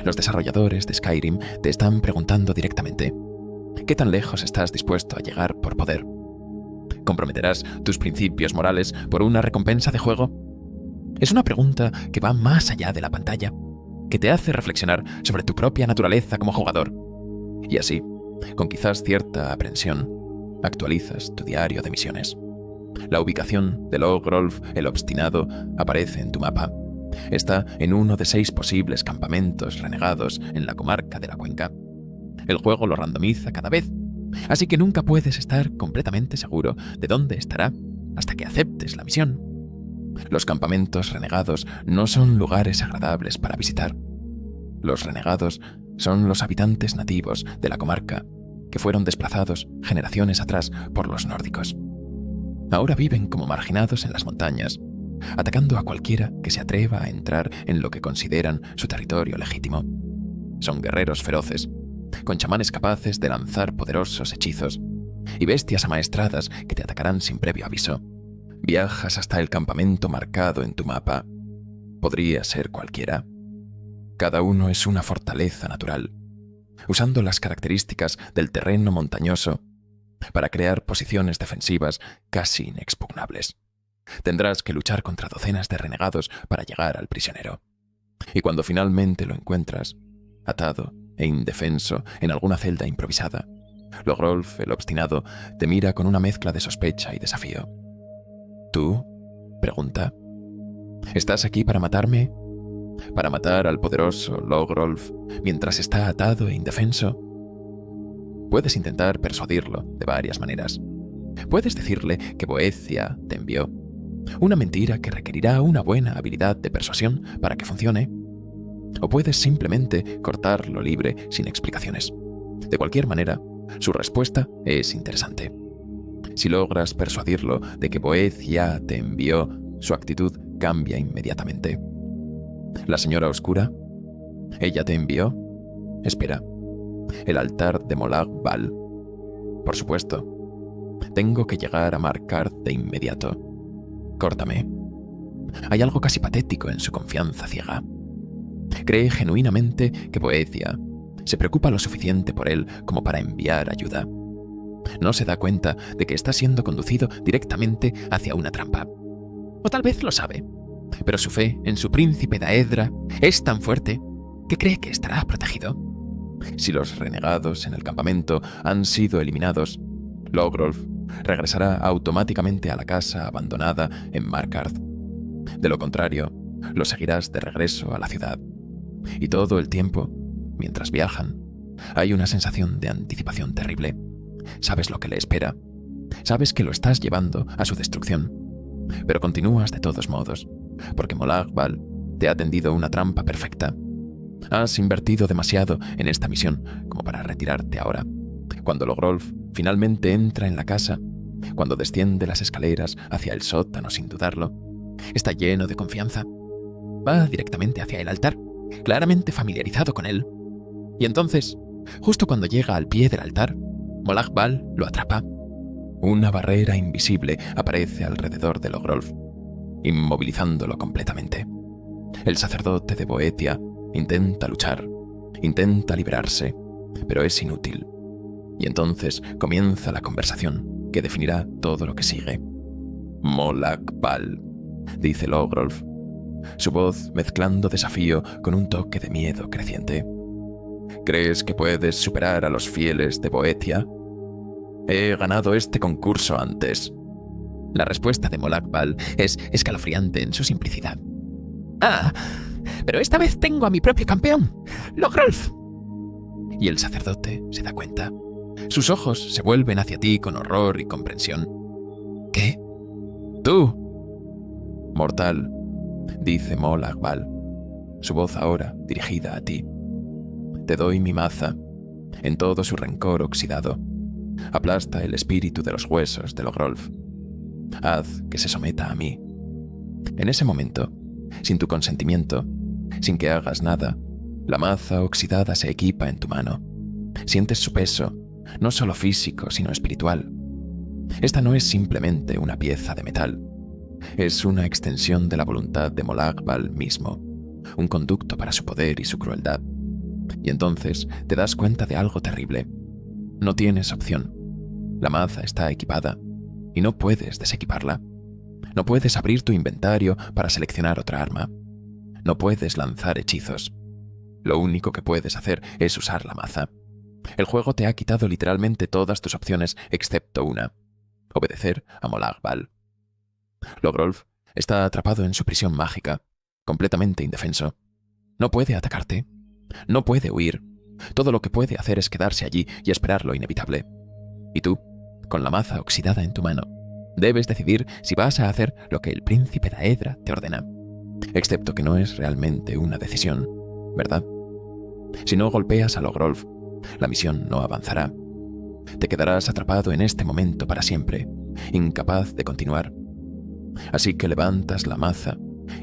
Los desarrolladores de Skyrim te están preguntando directamente: ¿qué tan lejos estás dispuesto a llegar por poder? ¿Comprometerás tus principios morales por una recompensa de juego? Es una pregunta que va más allá de la pantalla, que te hace reflexionar sobre tu propia naturaleza como jugador. Y así, con quizás cierta aprensión, actualizas tu diario de misiones. La ubicación de Logrolf el Obstinado aparece en tu mapa. Está en uno de 6 posibles campamentos renegados en la comarca de la Cuenca. El juego lo randomiza cada vez, así que nunca puedes estar completamente seguro de dónde estará hasta que aceptes la misión. Los campamentos renegados no son lugares agradables para visitar. Los renegados son los habitantes nativos de la comarca que fueron desplazados generaciones atrás por los nórdicos. Ahora viven como marginados en las montañas, atacando a cualquiera que se atreva a entrar en lo que consideran su territorio legítimo. Son guerreros feroces, con chamanes capaces de lanzar poderosos hechizos y bestias amaestradas que te atacarán sin previo aviso. Viajas hasta el campamento marcado en tu mapa. Podría ser cualquiera. Cada uno es una fortaleza natural, usando las características del terreno montañoso para crear posiciones defensivas casi inexpugnables. Tendrás que luchar contra docenas de renegados para llegar al prisionero. Y cuando finalmente lo encuentras, atado e indefenso en alguna celda improvisada, Logrolf el Obstinado te mira con una mezcla de sospecha y desafío. ¿Tú? Pregunta. ¿Estás aquí para matarme? ¿Para matar al poderoso Logrolf mientras está atado e indefenso? Puedes intentar persuadirlo de varias maneras. Puedes decirle que Boecia te envió. Una mentira que requerirá una buena habilidad de persuasión para que funcione. O puedes simplemente cortarlo libre sin explicaciones. De cualquier manera, su respuesta es interesante. Si logras persuadirlo de que Boecia te envió, su actitud cambia inmediatamente. ¿La señora oscura? ¿Ella te envió? Espera. El altar de Molag Bal. Por supuesto. Tengo que llegar a Markarth de inmediato. Córtame. Hay algo casi patético en su confianza ciega. Cree genuinamente que Boecia se preocupa lo suficiente por él como para enviar ayuda. No se da cuenta de que está siendo conducido directamente hacia una trampa. O tal vez lo sabe, pero su fe en su príncipe Daedra es tan fuerte que cree que estará protegido. Si los renegados en el campamento han sido eliminados, Logrolf regresará automáticamente a la casa abandonada en Markarth. De lo contrario, lo seguirás de regreso a la ciudad. Y todo el tiempo, mientras viajan, hay una sensación de anticipación terrible. Sabes lo que le espera. Sabes que lo estás llevando a su destrucción. Pero continúas de todos modos, porque Molag Bal te ha tendido una trampa perfecta. Has invertido demasiado en esta misión como para retirarte ahora. Cuando Logrolf finalmente entra en la casa, cuando desciende las escaleras hacia el sótano sin dudarlo, está lleno de confianza. Va directamente hacia el altar, claramente familiarizado con él. Y entonces, justo cuando llega al pie del altar, Molag Bal lo atrapa. Una barrera invisible aparece alrededor de Logrolf, inmovilizándolo completamente. El sacerdote de Boecia intenta luchar, intenta liberarse, pero es inútil. Y entonces comienza la conversación que definirá todo lo que sigue. Molag Bal, dice Logrolf, su voz mezclando desafío con un toque de miedo creciente. ¿Crees que puedes superar a los fieles de Boecia? He ganado este concurso antes. La respuesta de Molag Bal es escalofriante en su simplicidad. ¡Ah! Pero esta vez tengo a mi propio campeón, Logrolf. Y el sacerdote se da cuenta. Sus ojos se vuelven hacia ti con horror y comprensión. ¿Qué? ¡Tú! Mortal, dice Molag Bal, su voz ahora dirigida a ti. Te doy mi maza, en todo su rencor oxidado. Aplasta el espíritu de los huesos de Logrolf. Haz que se someta a mí. En ese momento, sin tu consentimiento, sin que hagas nada, la maza oxidada se equipa en tu mano. Sientes su peso, no solo físico, sino espiritual. Esta no es simplemente una pieza de metal. Es una extensión de la voluntad de Molag Bal mismo, un conducto para su poder y su crueldad. Y entonces te das cuenta de algo terrible. No tienes opción. La maza está equipada y no puedes desequiparla. No puedes abrir tu inventario para seleccionar otra arma. No puedes lanzar hechizos. Lo único que puedes hacer es usar la maza. El juego te ha quitado literalmente todas tus opciones excepto una: obedecer a Molag Bal. Logrolf está atrapado en su prisión mágica, completamente indefenso. No puede atacarte, no puede huir. Todo lo que puede hacer es quedarse allí y esperar lo inevitable. Y tú, con la maza oxidada en tu mano, debes decidir si vas a hacer lo que el príncipe Daedra te ordena. Excepto que no es realmente una decisión, ¿verdad? Si no golpeas a Logrolf, la misión no avanzará. Te quedarás atrapado en este momento para siempre, incapaz de continuar. Así que levantas la maza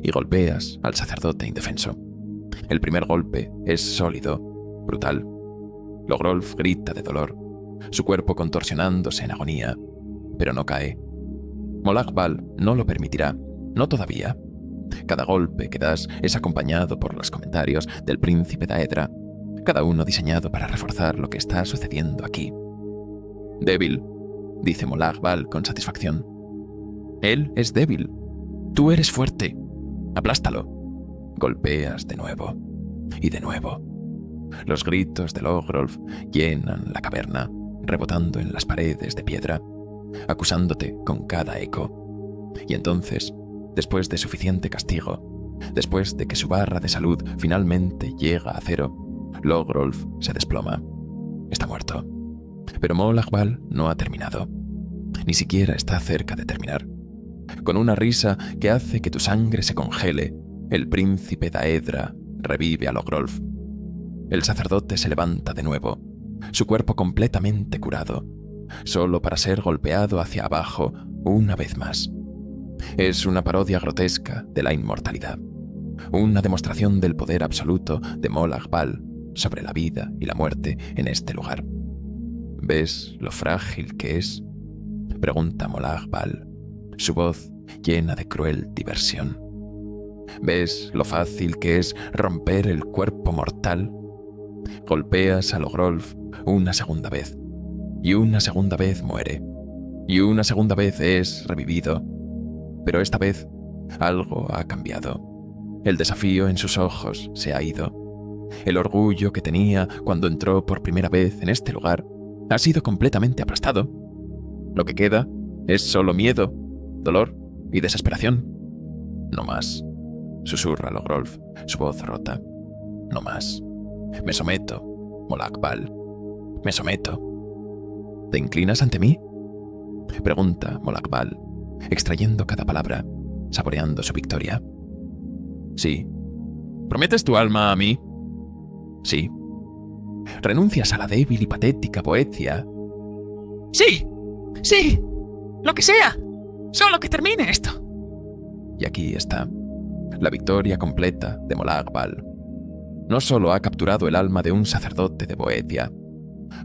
y golpeas al sacerdote indefenso. El primer golpe es sólido, brutal. Logrolf grita de dolor, su cuerpo contorsionándose en agonía, pero no cae. Molag Bal no lo permitirá, no todavía. Cada golpe que das es acompañado por los comentarios del príncipe Daedra, cada uno diseñado para reforzar lo que está sucediendo aquí. «Débil», dice Molag Bal con satisfacción. «Él es débil. Tú eres fuerte. Aplástalo». Golpeas de nuevo y de nuevo. Los gritos de Logrolf llenan la caverna, rebotando en las paredes de piedra, acusándote con cada eco. Y entonces, después de suficiente castigo, después de que su barra de salud finalmente llega a cero, Logrolf se desploma. Está muerto. Pero Molag Bal no ha terminado. Ni siquiera está cerca de terminar. Con una risa que hace que tu sangre se congele, el príncipe Daedra revive a Logrolf. El sacerdote se levanta de nuevo, su cuerpo completamente curado, solo para ser golpeado hacia abajo una vez más. Es una parodia grotesca de la inmortalidad, una demostración del poder absoluto de Molag Bal sobre la vida y la muerte en este lugar. ¿Ves lo frágil que es?, pregunta Molag Bal, su voz llena de cruel diversión. ¿Ves lo fácil que es romper el cuerpo mortal? Golpeas a Logrolf una segunda vez, y una segunda vez muere, y una segunda vez es revivido. Pero esta vez algo ha cambiado. El desafío en sus ojos se ha ido. El orgullo que tenía cuando entró por primera vez en este lugar ha sido completamente aplastado. Lo que queda es solo miedo, dolor y desesperación. No más, susurra Logrolf, su voz rota. No más. Me someto, Molag Bal. Me someto. ¿Te inclinas ante mí?, pregunta Molag Bal, extrayendo cada palabra, saboreando su victoria. Sí. ¿Prometes tu alma a mí? Sí. ¿Renuncias a la débil y patética Boetia? ¡Sí! ¡Sí! ¡Lo que sea! ¡Solo que termine esto! Y aquí está, la victoria completa de Molag Bal. No solo ha capturado el alma de un sacerdote de Boetia,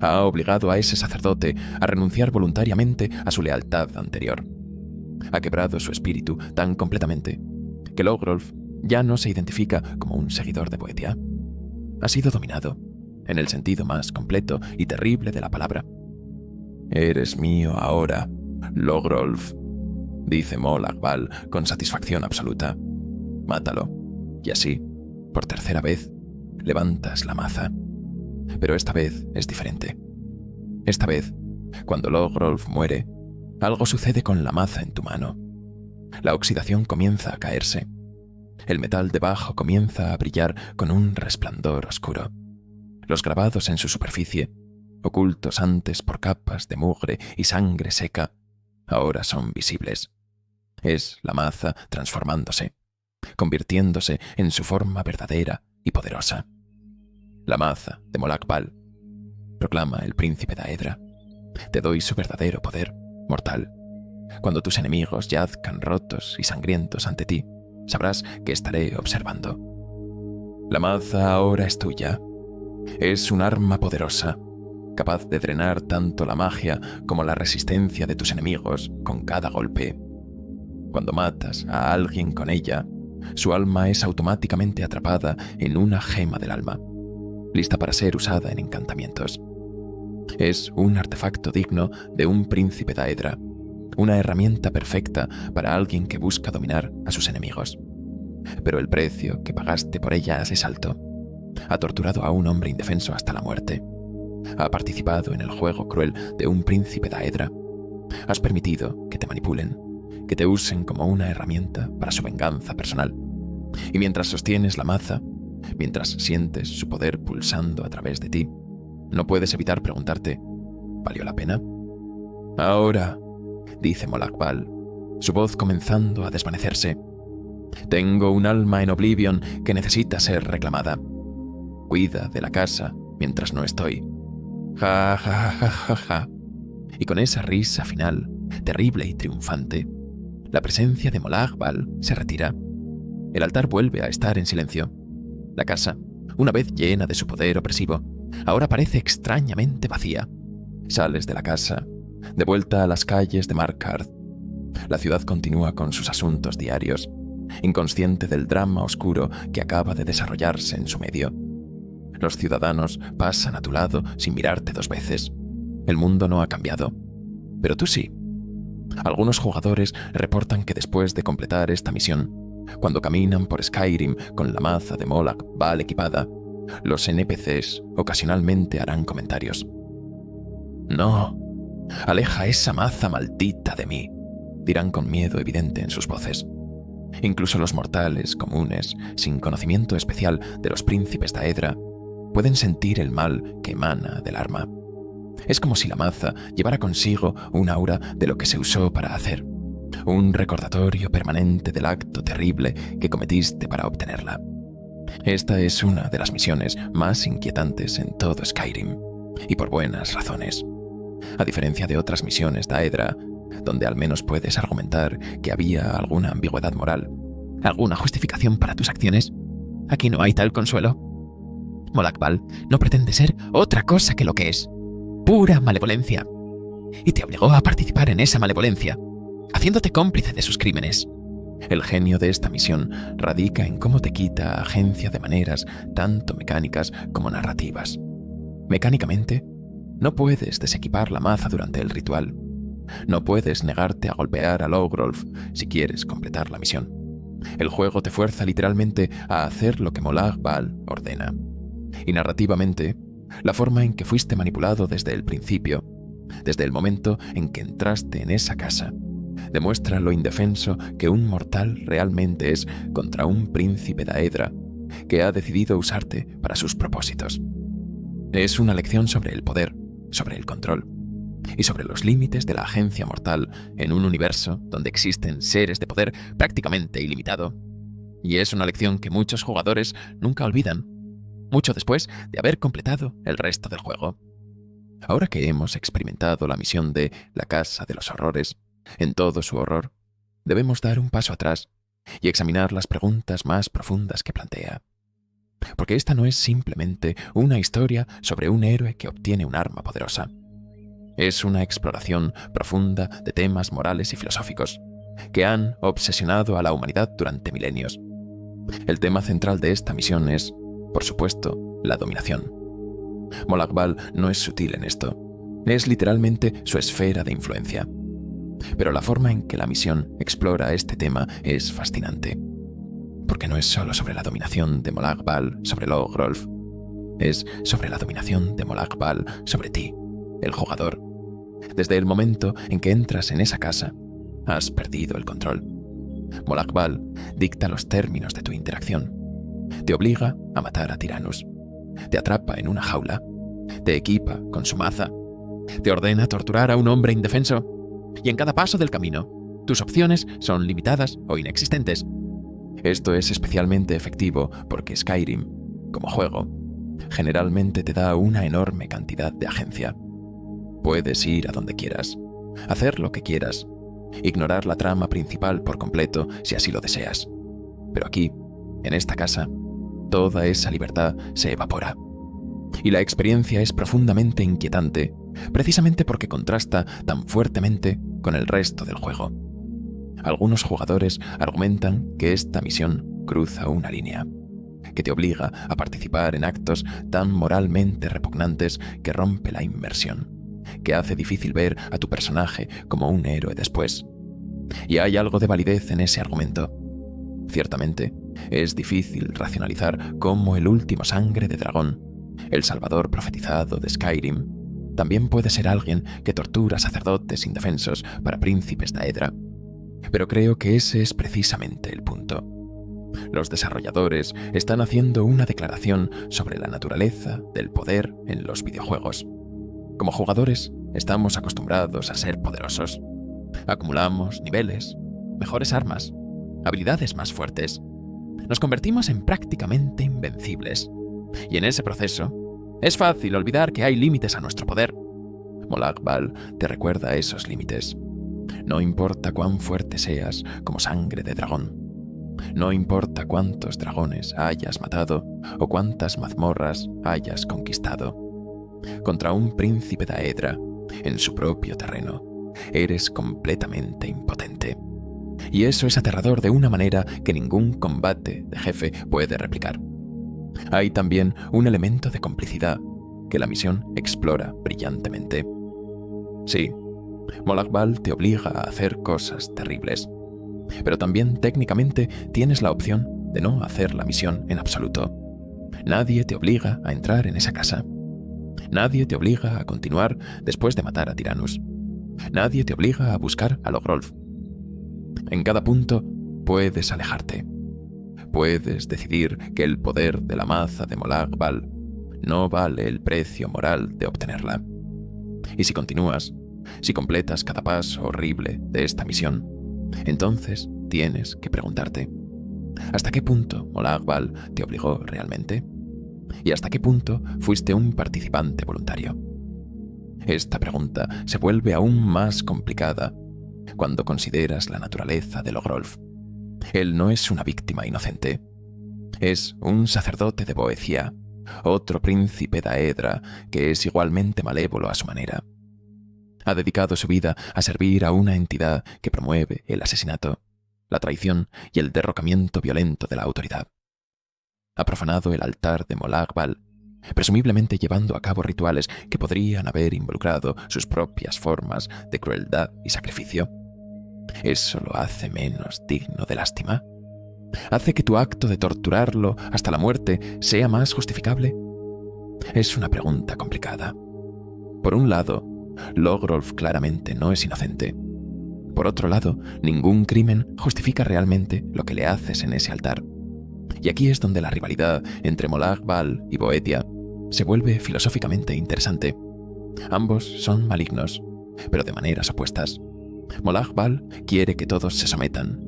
ha obligado a ese sacerdote a renunciar voluntariamente a su lealtad anterior. Ha quebrado su espíritu tan completamente que Logrolf ya no se identifica como un seguidor de Boetia. Ha sido dominado, en el sentido más completo y terrible de la palabra. «Eres mío ahora, Logrolf», dice Molag Bal con satisfacción absoluta. «Mátalo». Y así, por tercera vez, levantas la maza. Pero esta vez es diferente. Esta vez, cuando Logrolf muere, algo sucede con la maza en tu mano. La oxidación comienza a caerse. El metal debajo comienza a brillar con un resplandor oscuro. Los grabados en su superficie, ocultos antes por capas de mugre y sangre seca, ahora son visibles. Es la maza transformándose, convirtiéndose en su forma verdadera y poderosa. La maza de Molag Bal, proclama el príncipe Daedra. Te doy su verdadero poder, mortal. Cuando tus enemigos yazcan rotos y sangrientos ante ti, sabrás que estaré observando. La maza ahora es tuya. Es un arma poderosa, capaz de drenar tanto la magia como la resistencia de tus enemigos con cada golpe. Cuando matas a alguien con ella, su alma es automáticamente atrapada en una gema del alma, lista para ser usada en encantamientos. Es un artefacto digno de un príncipe Daedra, una herramienta perfecta para alguien que busca dominar a sus enemigos. Pero el precio que pagaste por ella es alto. Ha torturado a un hombre indefenso hasta la muerte. Ha participado en el juego cruel de un príncipe Daedra. Has permitido que te manipulen, que te usen como una herramienta para su venganza personal. Y mientras sostienes la maza, mientras sientes su poder pulsando a través de ti, no puedes evitar preguntarte, ¿valió la pena? Ahora, dice Molag Bal, su voz comenzando a desvanecerse, tengo un alma en Oblivion que necesita ser reclamada. Cuida de la casa mientras no estoy. Ja, ja, ja, ja, ja. Y con esa risa final, terrible y triunfante, la presencia de Molag Bal se retira. El altar vuelve a estar en silencio. La casa, una vez llena de su poder opresivo, ahora parece extrañamente vacía. Sales de la casa, de vuelta a las calles de Markarth. La ciudad continúa con sus asuntos diarios, inconsciente del drama oscuro que acaba de desarrollarse en su medio. Los ciudadanos pasan a tu lado sin mirarte dos veces. El mundo no ha cambiado, pero tú sí. Algunos jugadores reportan que después de completar esta misión, cuando caminan por Skyrim con la maza de Molag Bal equipada, los NPCs ocasionalmente harán comentarios. «No, aleja esa maza maldita de mí», dirán con miedo evidente en sus voces. Incluso los mortales comunes, sin conocimiento especial de los príncipes Daedra, pueden sentir el mal que emana del arma. Es como si la maza llevara consigo un aura de lo que se usó para hacer, un recordatorio permanente del acto terrible que cometiste para obtenerla. Esta es una de las misiones más inquietantes en todo Skyrim, y por buenas razones. A diferencia de otras misiones Daedra, donde al menos puedes argumentar que había alguna ambigüedad moral, alguna justificación para tus acciones, aquí no hay tal consuelo. Molag Bal no pretende ser otra cosa que lo que es, pura malevolencia, y te obligó a participar en esa malevolencia, haciéndote cómplice de sus crímenes. El genio de esta misión radica en cómo te quita agencia de maneras tanto mecánicas como narrativas. Mecánicamente, no puedes desequipar la maza durante el ritual. No puedes negarte a golpear a Logrolf si quieres completar la misión. El juego te fuerza literalmente a hacer lo que Molag Bal ordena. Y narrativamente, la forma en que fuiste manipulado desde el principio, desde el momento en que entraste en esa casa, demuestra lo indefenso que un mortal realmente es contra un príncipe Daedra que ha decidido usarte para sus propósitos. Es una lección sobre el poder, sobre el control y sobre los límites de la agencia mortal en un universo donde existen seres de poder prácticamente ilimitado. Y es una lección que muchos jugadores nunca olvidan, mucho después de haber completado el resto del juego. Ahora que hemos experimentado la misión de la Casa de los Horrores, en todo su horror, debemos dar un paso atrás y examinar las preguntas más profundas que plantea. Porque esta no es simplemente una historia sobre un héroe que obtiene un arma poderosa. Es una exploración profunda de temas morales y filosóficos que han obsesionado a la humanidad durante milenios. El tema central de esta misión es, por supuesto, la dominación. Molag Bal no es sutil en esto. Es literalmente su esfera de influencia. Pero la forma en que la misión explora este tema es fascinante. Porque no es solo sobre la dominación de Molag Bal sobre Logrolf. Es sobre la dominación de Molag Bal sobre ti, el jugador. Desde el momento en que entras en esa casa, has perdido el control. Molag Bal dicta los términos de tu interacción. Te obliga a matar a Tyrannus. Te atrapa en una jaula. Te equipa con su maza. Te ordena torturar a un hombre indefenso. Y en cada paso del camino, tus opciones son limitadas o inexistentes. Esto es especialmente efectivo porque Skyrim, como juego, generalmente te da una enorme cantidad de agencia. Puedes ir a donde quieras, hacer lo que quieras, ignorar la trama principal por completo si así lo deseas. Pero aquí, en esta casa, toda esa libertad se evapora. Y la experiencia es profundamente inquietante, precisamente porque contrasta tan fuertemente con el resto del juego. Algunos jugadores argumentan que esta misión cruza una línea, que te obliga a participar en actos tan moralmente repugnantes que rompe la inmersión, que hace difícil ver a tu personaje como un héroe después. Y hay algo de validez en ese argumento. Ciertamente, es difícil racionalizar cómo el último sangre de dragón, el salvador profetizado de Skyrim, también puede ser alguien que tortura sacerdotes indefensos para príncipes Daedra. Pero creo que ese es precisamente el punto. Los desarrolladores están haciendo una declaración sobre la naturaleza del poder en los videojuegos. Como jugadores, estamos acostumbrados a ser poderosos. Acumulamos niveles, mejores armas, habilidades más fuertes. Nos convertimos en prácticamente invencibles. Y en ese proceso, es fácil olvidar que hay límites a nuestro poder. Molag Bal te recuerda esos límites. No importa cuán fuerte seas como sangre de dragón. No importa cuántos dragones hayas matado o cuántas mazmorras hayas conquistado. Contra un príncipe Daedra, en su propio terreno, eres completamente impotente. Y eso es aterrador de una manera que ningún combate de jefe puede replicar. Hay también un elemento de complicidad que la misión explora brillantemente. Sí, Molag Bal te obliga a hacer cosas terribles, pero también técnicamente tienes la opción de no hacer la misión en absoluto. Nadie te obliga a entrar en esa casa. Nadie te obliga a continuar después de matar a Tyrannus. Nadie te obliga a buscar a Logrolf. En cada punto puedes alejarte. Puedes decidir que el poder de la maza de Molag Bal no vale el precio moral de obtenerla. Y si continúas, si completas cada paso horrible de esta misión, entonces tienes que preguntarte: ¿hasta qué punto Molag Bal te obligó realmente? ¿Y hasta qué punto fuiste un participante voluntario? Esta pregunta se vuelve aún más complicada cuando consideras la naturaleza de Logrolf. Él no es una víctima inocente. Es un sacerdote de Boecia, otro príncipe Daedra que es igualmente malévolo a su manera. Ha dedicado su vida a servir a una entidad que promueve el asesinato, la traición y el derrocamiento violento de la autoridad. Ha profanado el altar de Molag Bal, presumiblemente llevando a cabo rituales que podrían haber involucrado sus propias formas de crueldad y sacrificio. ¿Eso lo hace menos digno de lástima? ¿Hace que tu acto de torturarlo hasta la muerte sea más justificable? Es una pregunta complicada. Por un lado, Logrolf claramente no es inocente. Por otro lado, ningún crimen justifica realmente lo que le haces en ese altar. Y aquí es donde la rivalidad entre Molag Bal y Boetia se vuelve filosóficamente interesante. Ambos son malignos, pero de maneras opuestas. Molag Bal quiere que todos se sometan,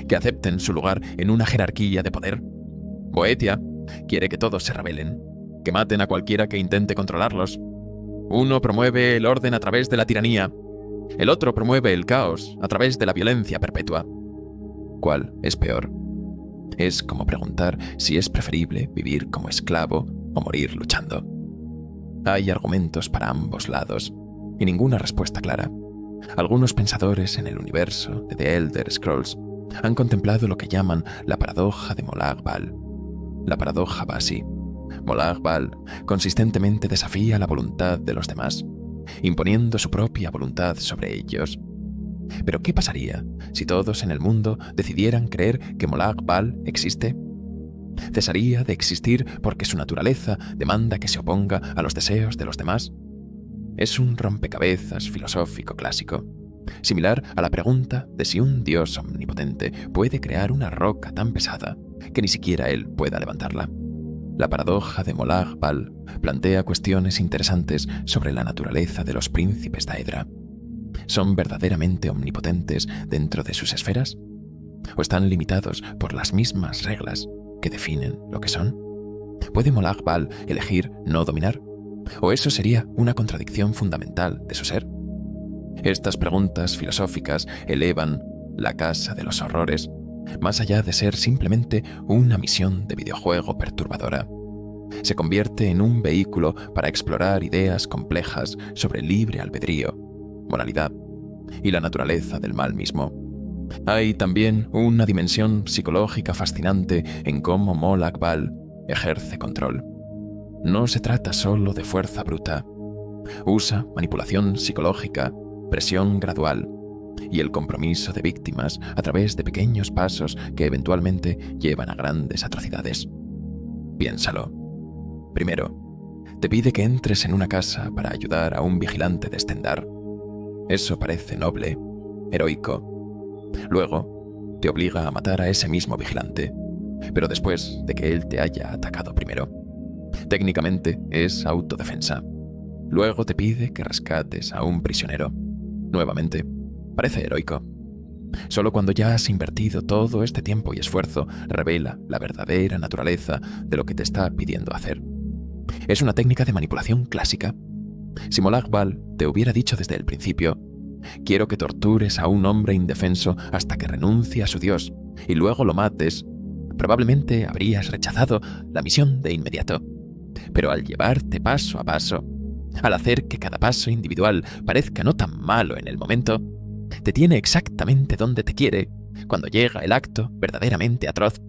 que acepten su lugar en una jerarquía de poder. Boetia quiere que todos se rebelen, que maten a cualquiera que intente controlarlos. Uno promueve el orden a través de la tiranía, el otro promueve el caos a través de la violencia perpetua. ¿Cuál es peor? Es como preguntar si es preferible vivir como esclavo o morir luchando. Hay argumentos para ambos lados y ninguna respuesta clara. Algunos pensadores en el universo de The Elder Scrolls han contemplado lo que llaman la paradoja de Molag Bal, la paradoja Basi. Molag Bal consistentemente desafía la voluntad de los demás, imponiendo su propia voluntad sobre ellos. ¿Pero qué pasaría si todos en el mundo decidieran creer que Molag Bal existe? ¿Cesaría de existir porque su naturaleza demanda que se oponga a los deseos de los demás? Es un rompecabezas filosófico clásico, similar a la pregunta de si un dios omnipotente puede crear una roca tan pesada que ni siquiera él pueda levantarla. La paradoja de Molag Bal plantea cuestiones interesantes sobre la naturaleza de los príncipes Daedra. ¿Son verdaderamente omnipotentes dentro de sus esferas? ¿O están limitados por las mismas reglas que definen lo que son? ¿Puede Molag Bal elegir no dominar? ¿O eso sería una contradicción fundamental de su ser? Estas preguntas filosóficas elevan la Casa de los Horrores más allá de ser simplemente una misión de videojuego perturbadora. Se convierte en un vehículo para explorar ideas complejas sobre libre albedrío, moralidad y la naturaleza del mal mismo. Hay también una dimensión psicológica fascinante en cómo Molag Bal ejerce control. No se trata solo de fuerza bruta. Usa manipulación psicológica, presión gradual, y el compromiso de víctimas a través de pequeños pasos que eventualmente llevan a grandes atrocidades. Piénsalo. Primero, te pide que entres en una casa para ayudar a un vigilante de Stendarr. Eso parece noble, heroico. Luego, te obliga a matar a ese mismo vigilante, pero después de que él te haya atacado primero. Técnicamente es autodefensa. Luego te pide que rescates a un prisionero. Nuevamente, parece heroico. Solo cuando ya has invertido todo este tiempo y esfuerzo, revela la verdadera naturaleza de lo que te está pidiendo hacer. Es una técnica de manipulación clásica. Si Molag Bal te hubiera dicho desde el principio: quiero que tortures a un hombre indefenso hasta que renuncie a su dios y luego lo mates, probablemente habrías rechazado la misión de inmediato. Pero al llevarte paso a paso, al hacer que cada paso individual parezca no tan malo en el momento, te tiene exactamente donde te quiere cuando llega el acto verdaderamente atroz.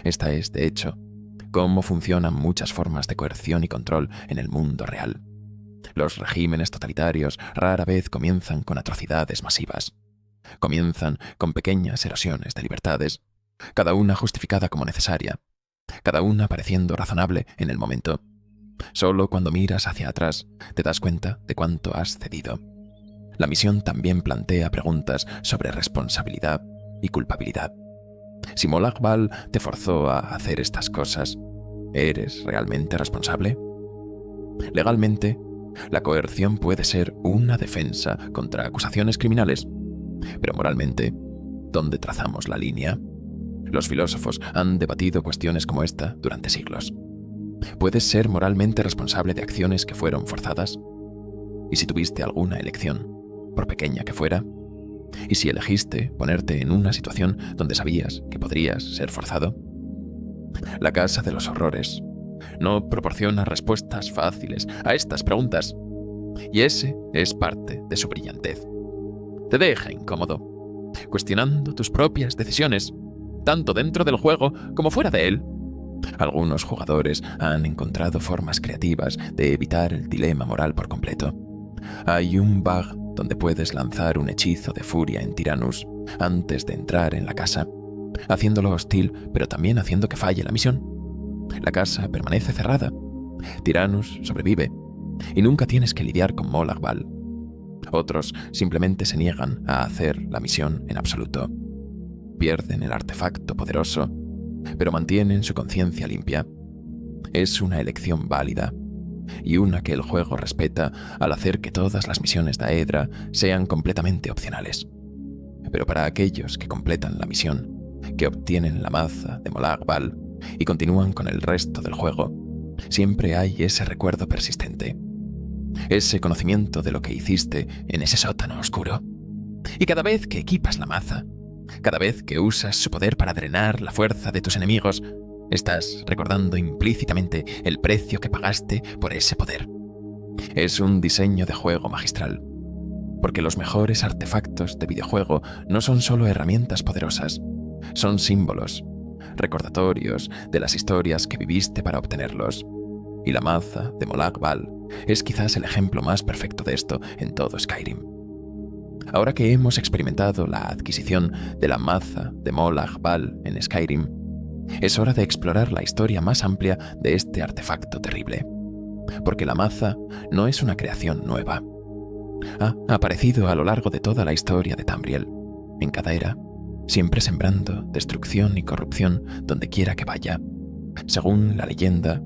Esta es, de hecho, cómo funcionan muchas formas de coerción y control en el mundo real. Los regímenes totalitarios rara vez comienzan con atrocidades masivas. Comienzan con pequeñas erosiones de libertades, cada una justificada como necesaria, cada una pareciendo razonable en el momento. Solo cuando miras hacia atrás te das cuenta de cuánto has cedido. La misión también plantea preguntas sobre responsabilidad y culpabilidad. Si Molag Bal te forzó a hacer estas cosas, ¿eres realmente responsable? Legalmente, la coerción puede ser una defensa contra acusaciones criminales, pero moralmente, ¿dónde trazamos la línea? Los filósofos han debatido cuestiones como esta durante siglos. ¿Puedes ser moralmente responsable de acciones que fueron forzadas? ¿Y si tuviste alguna elección, por pequeña que fuera? ¿Y si elegiste ponerte en una situación donde sabías que podrías ser forzado? La Casa de los Horrores no proporciona respuestas fáciles a estas preguntas, y ese es parte de su brillantez. Te deja incómodo, cuestionando tus propias decisiones, tanto dentro del juego como fuera de él. Algunos jugadores han encontrado formas creativas de evitar el dilema moral por completo. Hay un bug donde puedes lanzar un hechizo de furia en Tyrannus antes de entrar en la casa, haciéndolo hostil, pero también haciendo que falle la misión. La casa permanece cerrada. Tyrannus sobrevive, y nunca tienes que lidiar con Molag Bal. Otros simplemente se niegan a hacer la misión en absoluto. Pierden el artefacto poderoso, pero mantienen su conciencia limpia. Es una elección válida, y una que el juego respeta al hacer que todas las misiones de Aedra sean completamente opcionales. Pero para aquellos que completan la misión, que obtienen la maza de Molag Bal y continúan con el resto del juego, siempre hay ese recuerdo persistente, ese conocimiento de lo que hiciste en ese sótano oscuro. Y cada vez que equipas la maza, cada vez que usas su poder para drenar la fuerza de tus enemigos, estás recordando implícitamente el precio que pagaste por ese poder. Es un diseño de juego magistral, porque los mejores artefactos de videojuego no son solo herramientas poderosas, son símbolos, recordatorios de las historias que viviste para obtenerlos. Y la maza de Molag Bal es quizás el ejemplo más perfecto de esto en todo Skyrim. Ahora que hemos experimentado la adquisición de la maza de Molag Bal en Skyrim, es hora de explorar la historia más amplia de este artefacto terrible. Porque la maza no es una creación nueva. Ha aparecido a lo largo de toda la historia de Tamriel, en cada era, siempre sembrando destrucción y corrupción donde quiera que vaya. Según la leyenda,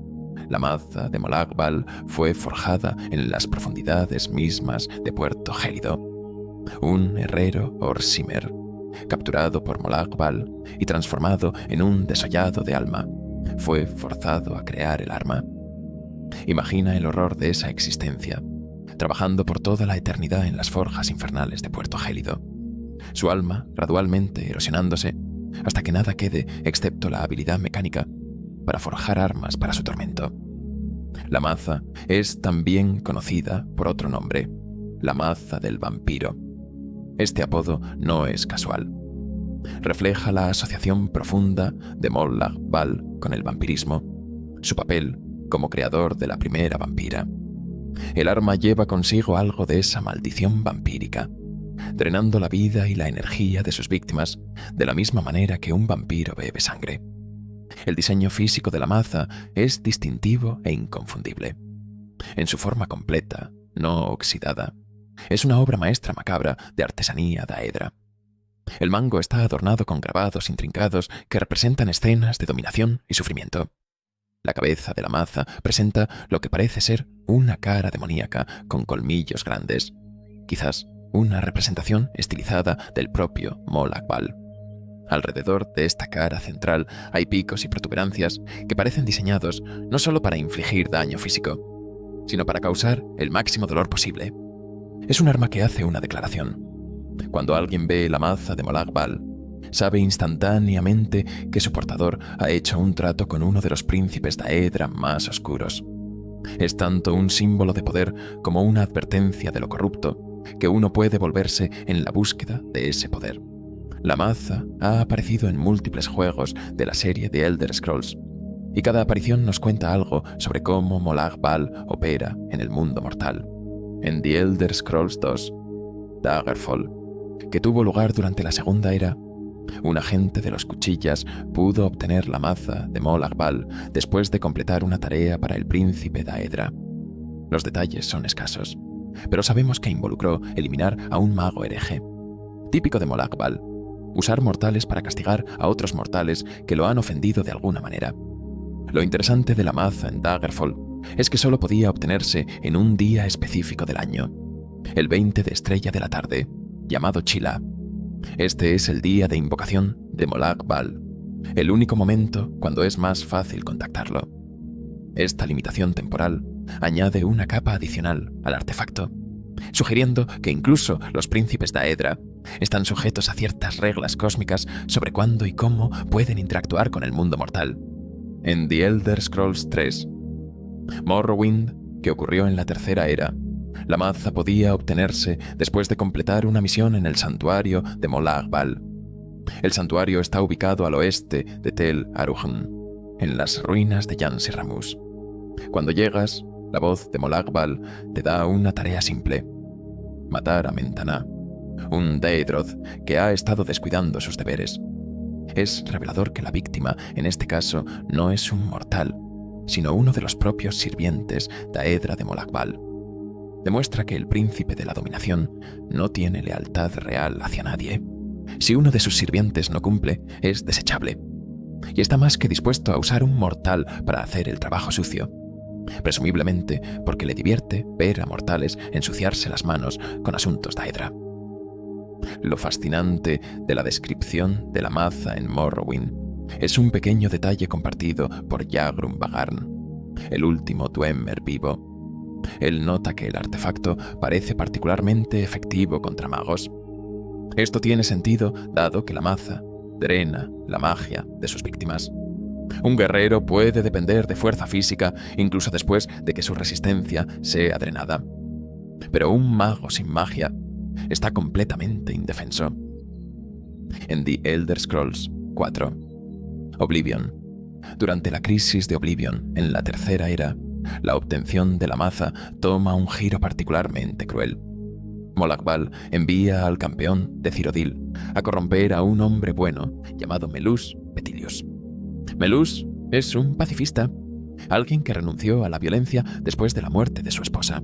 la maza de Molag Bal fue forjada en las profundidades mismas de Puerto Gélido. Un herrero Orsimer, capturado por Molag Bal y transformado en un desollado de alma, fue forzado a crear el arma. Imagina el horror de esa existencia, trabajando por toda la eternidad en las forjas infernales de Puerto Gélido, su alma gradualmente erosionándose hasta que nada quede excepto la habilidad mecánica para forjar armas para su tormento. La maza es también conocida por otro nombre, la maza del vampiro. Este apodo no es casual. Refleja la asociación profunda de Molag Bal con el vampirismo, su papel como creador de la primera vampira. El arma lleva consigo algo de esa maldición vampírica, drenando la vida y la energía de sus víctimas de la misma manera que un vampiro bebe sangre. El diseño físico de la maza es distintivo e inconfundible. En su forma completa, no oxidada, es una obra maestra macabra de artesanía daedra. El mango está adornado con grabados intrincados que representan escenas de dominación y sufrimiento. La cabeza de la maza presenta lo que parece ser una cara demoníaca con colmillos grandes, quizás una representación estilizada del propio Molag Bal. Alrededor de esta cara central hay picos y protuberancias que parecen diseñados no solo para infligir daño físico, sino para causar el máximo dolor posible. Es un arma que hace una declaración. Cuando alguien ve la maza de Molag Bal, sabe instantáneamente que su portador ha hecho un trato con uno de los príncipes daedra más oscuros. Es tanto un símbolo de poder como una advertencia de lo corrupto que uno puede volverse en la búsqueda de ese poder. La maza ha aparecido en múltiples juegos de la serie de Elder Scrolls, y cada aparición nos cuenta algo sobre cómo Molag Bal opera en el mundo mortal. En The Elder Scrolls 2, Daggerfall, que tuvo lugar durante la Segunda Era, un agente de los cuchillas pudo obtener la maza de Molag Bal después de completar una tarea para el príncipe Daedra. Los detalles son escasos, pero sabemos que involucró eliminar a un mago hereje. Típico de Molag Bal, usar mortales para castigar a otros mortales que lo han ofendido de alguna manera. Lo interesante de la maza en Daggerfall es que solo podía obtenerse en un día específico del año, el 20 de estrella de la tarde, llamado Chila. Este es el día de invocación de Molag Bal, el único momento cuando es más fácil contactarlo. Esta limitación temporal añade una capa adicional al artefacto, sugiriendo que incluso los príncipes Daedra están sujetos a ciertas reglas cósmicas sobre cuándo y cómo pueden interactuar con el mundo mortal. En The Elder Scrolls 3, Morrowind, que ocurrió en la Tercera Era, la maza podía obtenerse después de completar una misión en el santuario de Molag Bal. El santuario está ubicado al oeste de Tel Aruhn, en las ruinas de Yansiramus. Cuando llegas, la voz de Molag Bal te da una tarea simple: matar a Mentana, un Daedroth que ha estado descuidando sus deberes. Es revelador que la víctima, en este caso, no es un mortal, sino uno de los propios sirvientes Daedra de Molag Bal. Demuestra que el príncipe de la dominación no tiene lealtad real hacia nadie. Si uno de sus sirvientes no cumple, es desechable, y está más que dispuesto a usar un mortal para hacer el trabajo sucio, presumiblemente porque le divierte ver a mortales ensuciarse las manos con asuntos Daedra. Lo fascinante de la descripción de la maza en Morrowind es un pequeño detalle compartido por Jagrum Bagarn, el último Dwemer vivo. Él nota que el artefacto parece particularmente efectivo contra magos. Esto tiene sentido dado que la maza drena la magia de sus víctimas. Un guerrero puede depender de fuerza física incluso después de que su resistencia sea drenada. Pero un mago sin magia está completamente indefenso. En The Elder Scrolls 4, Oblivion. Durante la crisis de Oblivion en la Tercera Era, la obtención de la maza toma un giro particularmente cruel. Molag Bal envía al campeón de Cyrodiil a corromper a un hombre bueno llamado Melus Petilius. Melus es un pacifista, alguien que renunció a la violencia después de la muerte de su esposa.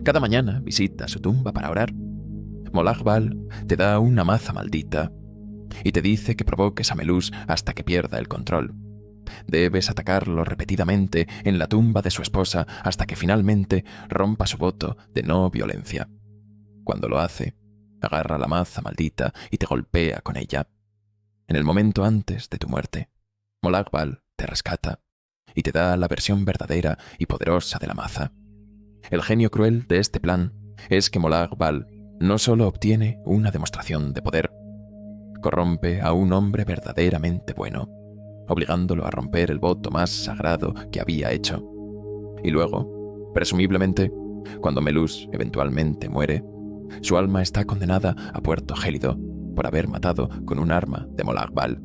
Cada mañana visita su tumba para orar. Molag Bal te da una maza maldita y te dice que provoques a Melus hasta que pierda el control. Debes atacarlo repetidamente en la tumba de su esposa hasta que finalmente rompa su voto de no violencia. Cuando lo hace, agarra la maza maldita y te golpea con ella. En el momento antes de tu muerte, Molag Bal te rescata y te da la versión verdadera y poderosa de la maza. El genio cruel de este plan es que Molag Bal no solo obtiene una demostración de poder, corrompe a un hombre verdaderamente bueno, obligándolo a romper el voto más sagrado que había hecho. Y luego, presumiblemente, cuando Melus eventualmente muere, su alma está condenada a Puerto Gélido por haber matado con un arma de Molag Bal.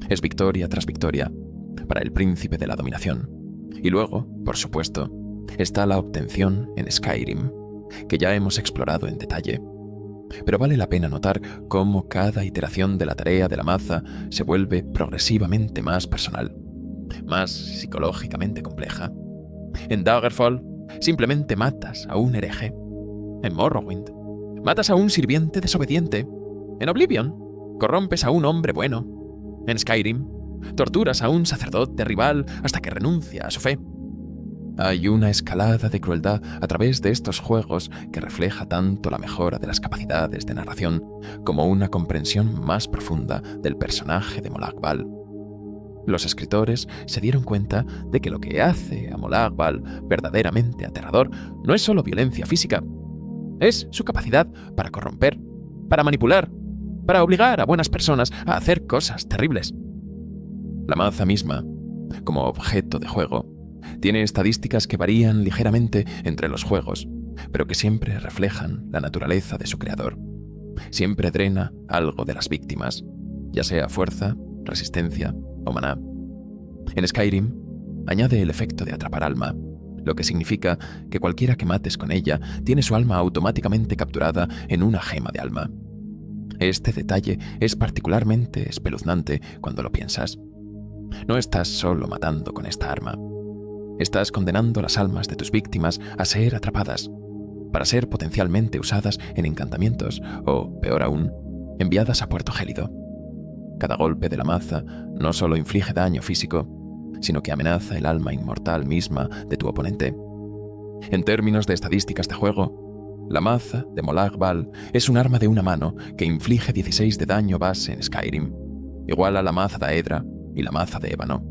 Es victoria tras victoria para el príncipe de la dominación. Y luego, por supuesto, está la obtención en Skyrim, que ya hemos explorado en detalle. Pero vale la pena notar cómo cada iteración de la tarea de la maza se vuelve progresivamente más personal, más psicológicamente compleja. En Daggerfall, simplemente matas a un hereje. En Morrowind, matas a un sirviente desobediente. En Oblivion, corrompes a un hombre bueno. En Skyrim, torturas a un sacerdote rival hasta que renuncia a su fe. Hay una escalada de crueldad a través de estos juegos que refleja tanto la mejora de las capacidades de narración como una comprensión más profunda del personaje de Molag Bal. Los escritores se dieron cuenta de que lo que hace a Molag Bal verdaderamente aterrador no es solo violencia física, es su capacidad para corromper, para manipular, para obligar a buenas personas a hacer cosas terribles. La maza misma, como objeto de juego, tiene estadísticas que varían ligeramente entre los juegos, pero que siempre reflejan la naturaleza de su creador. Siempre drena algo de las víctimas, ya sea fuerza, resistencia o maná. En Skyrim, añade el efecto de atrapar alma, lo que significa que cualquiera que mates con ella tiene su alma automáticamente capturada en una gema de alma. Este detalle es particularmente espeluznante cuando lo piensas. No estás solo matando con esta arma. Estás condenando las almas de tus víctimas a ser atrapadas, para ser potencialmente usadas en encantamientos o, peor aún, enviadas a Puerto Gélido. Cada golpe de la maza no solo inflige daño físico, sino que amenaza el alma inmortal misma de tu oponente. En términos de estadísticas de juego, la maza de Molag Bal es un arma de una mano que inflige 16 de daño base en Skyrim, igual a la maza de Aedra y la maza de ébano.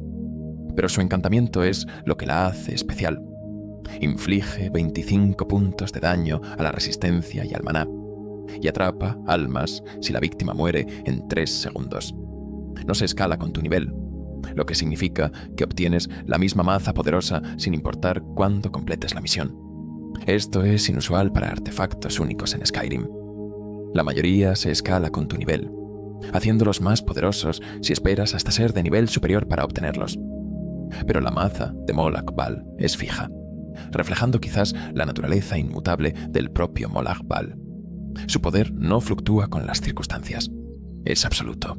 Pero su encantamiento es lo que la hace especial. Inflige 25 puntos de daño a la resistencia y al maná, y atrapa almas si la víctima muere en 3 segundos. No se escala con tu nivel, lo que significa que obtienes la misma maza poderosa sin importar cuándo completes la misión. Esto es inusual para artefactos únicos en Skyrim. La mayoría se escala con tu nivel, haciéndolos más poderosos si esperas hasta ser de nivel superior para obtenerlos. Pero la maza de Molag Bal es fija, reflejando quizás la naturaleza inmutable del propio Molag Bal. Su poder no fluctúa con las circunstancias, es absoluto.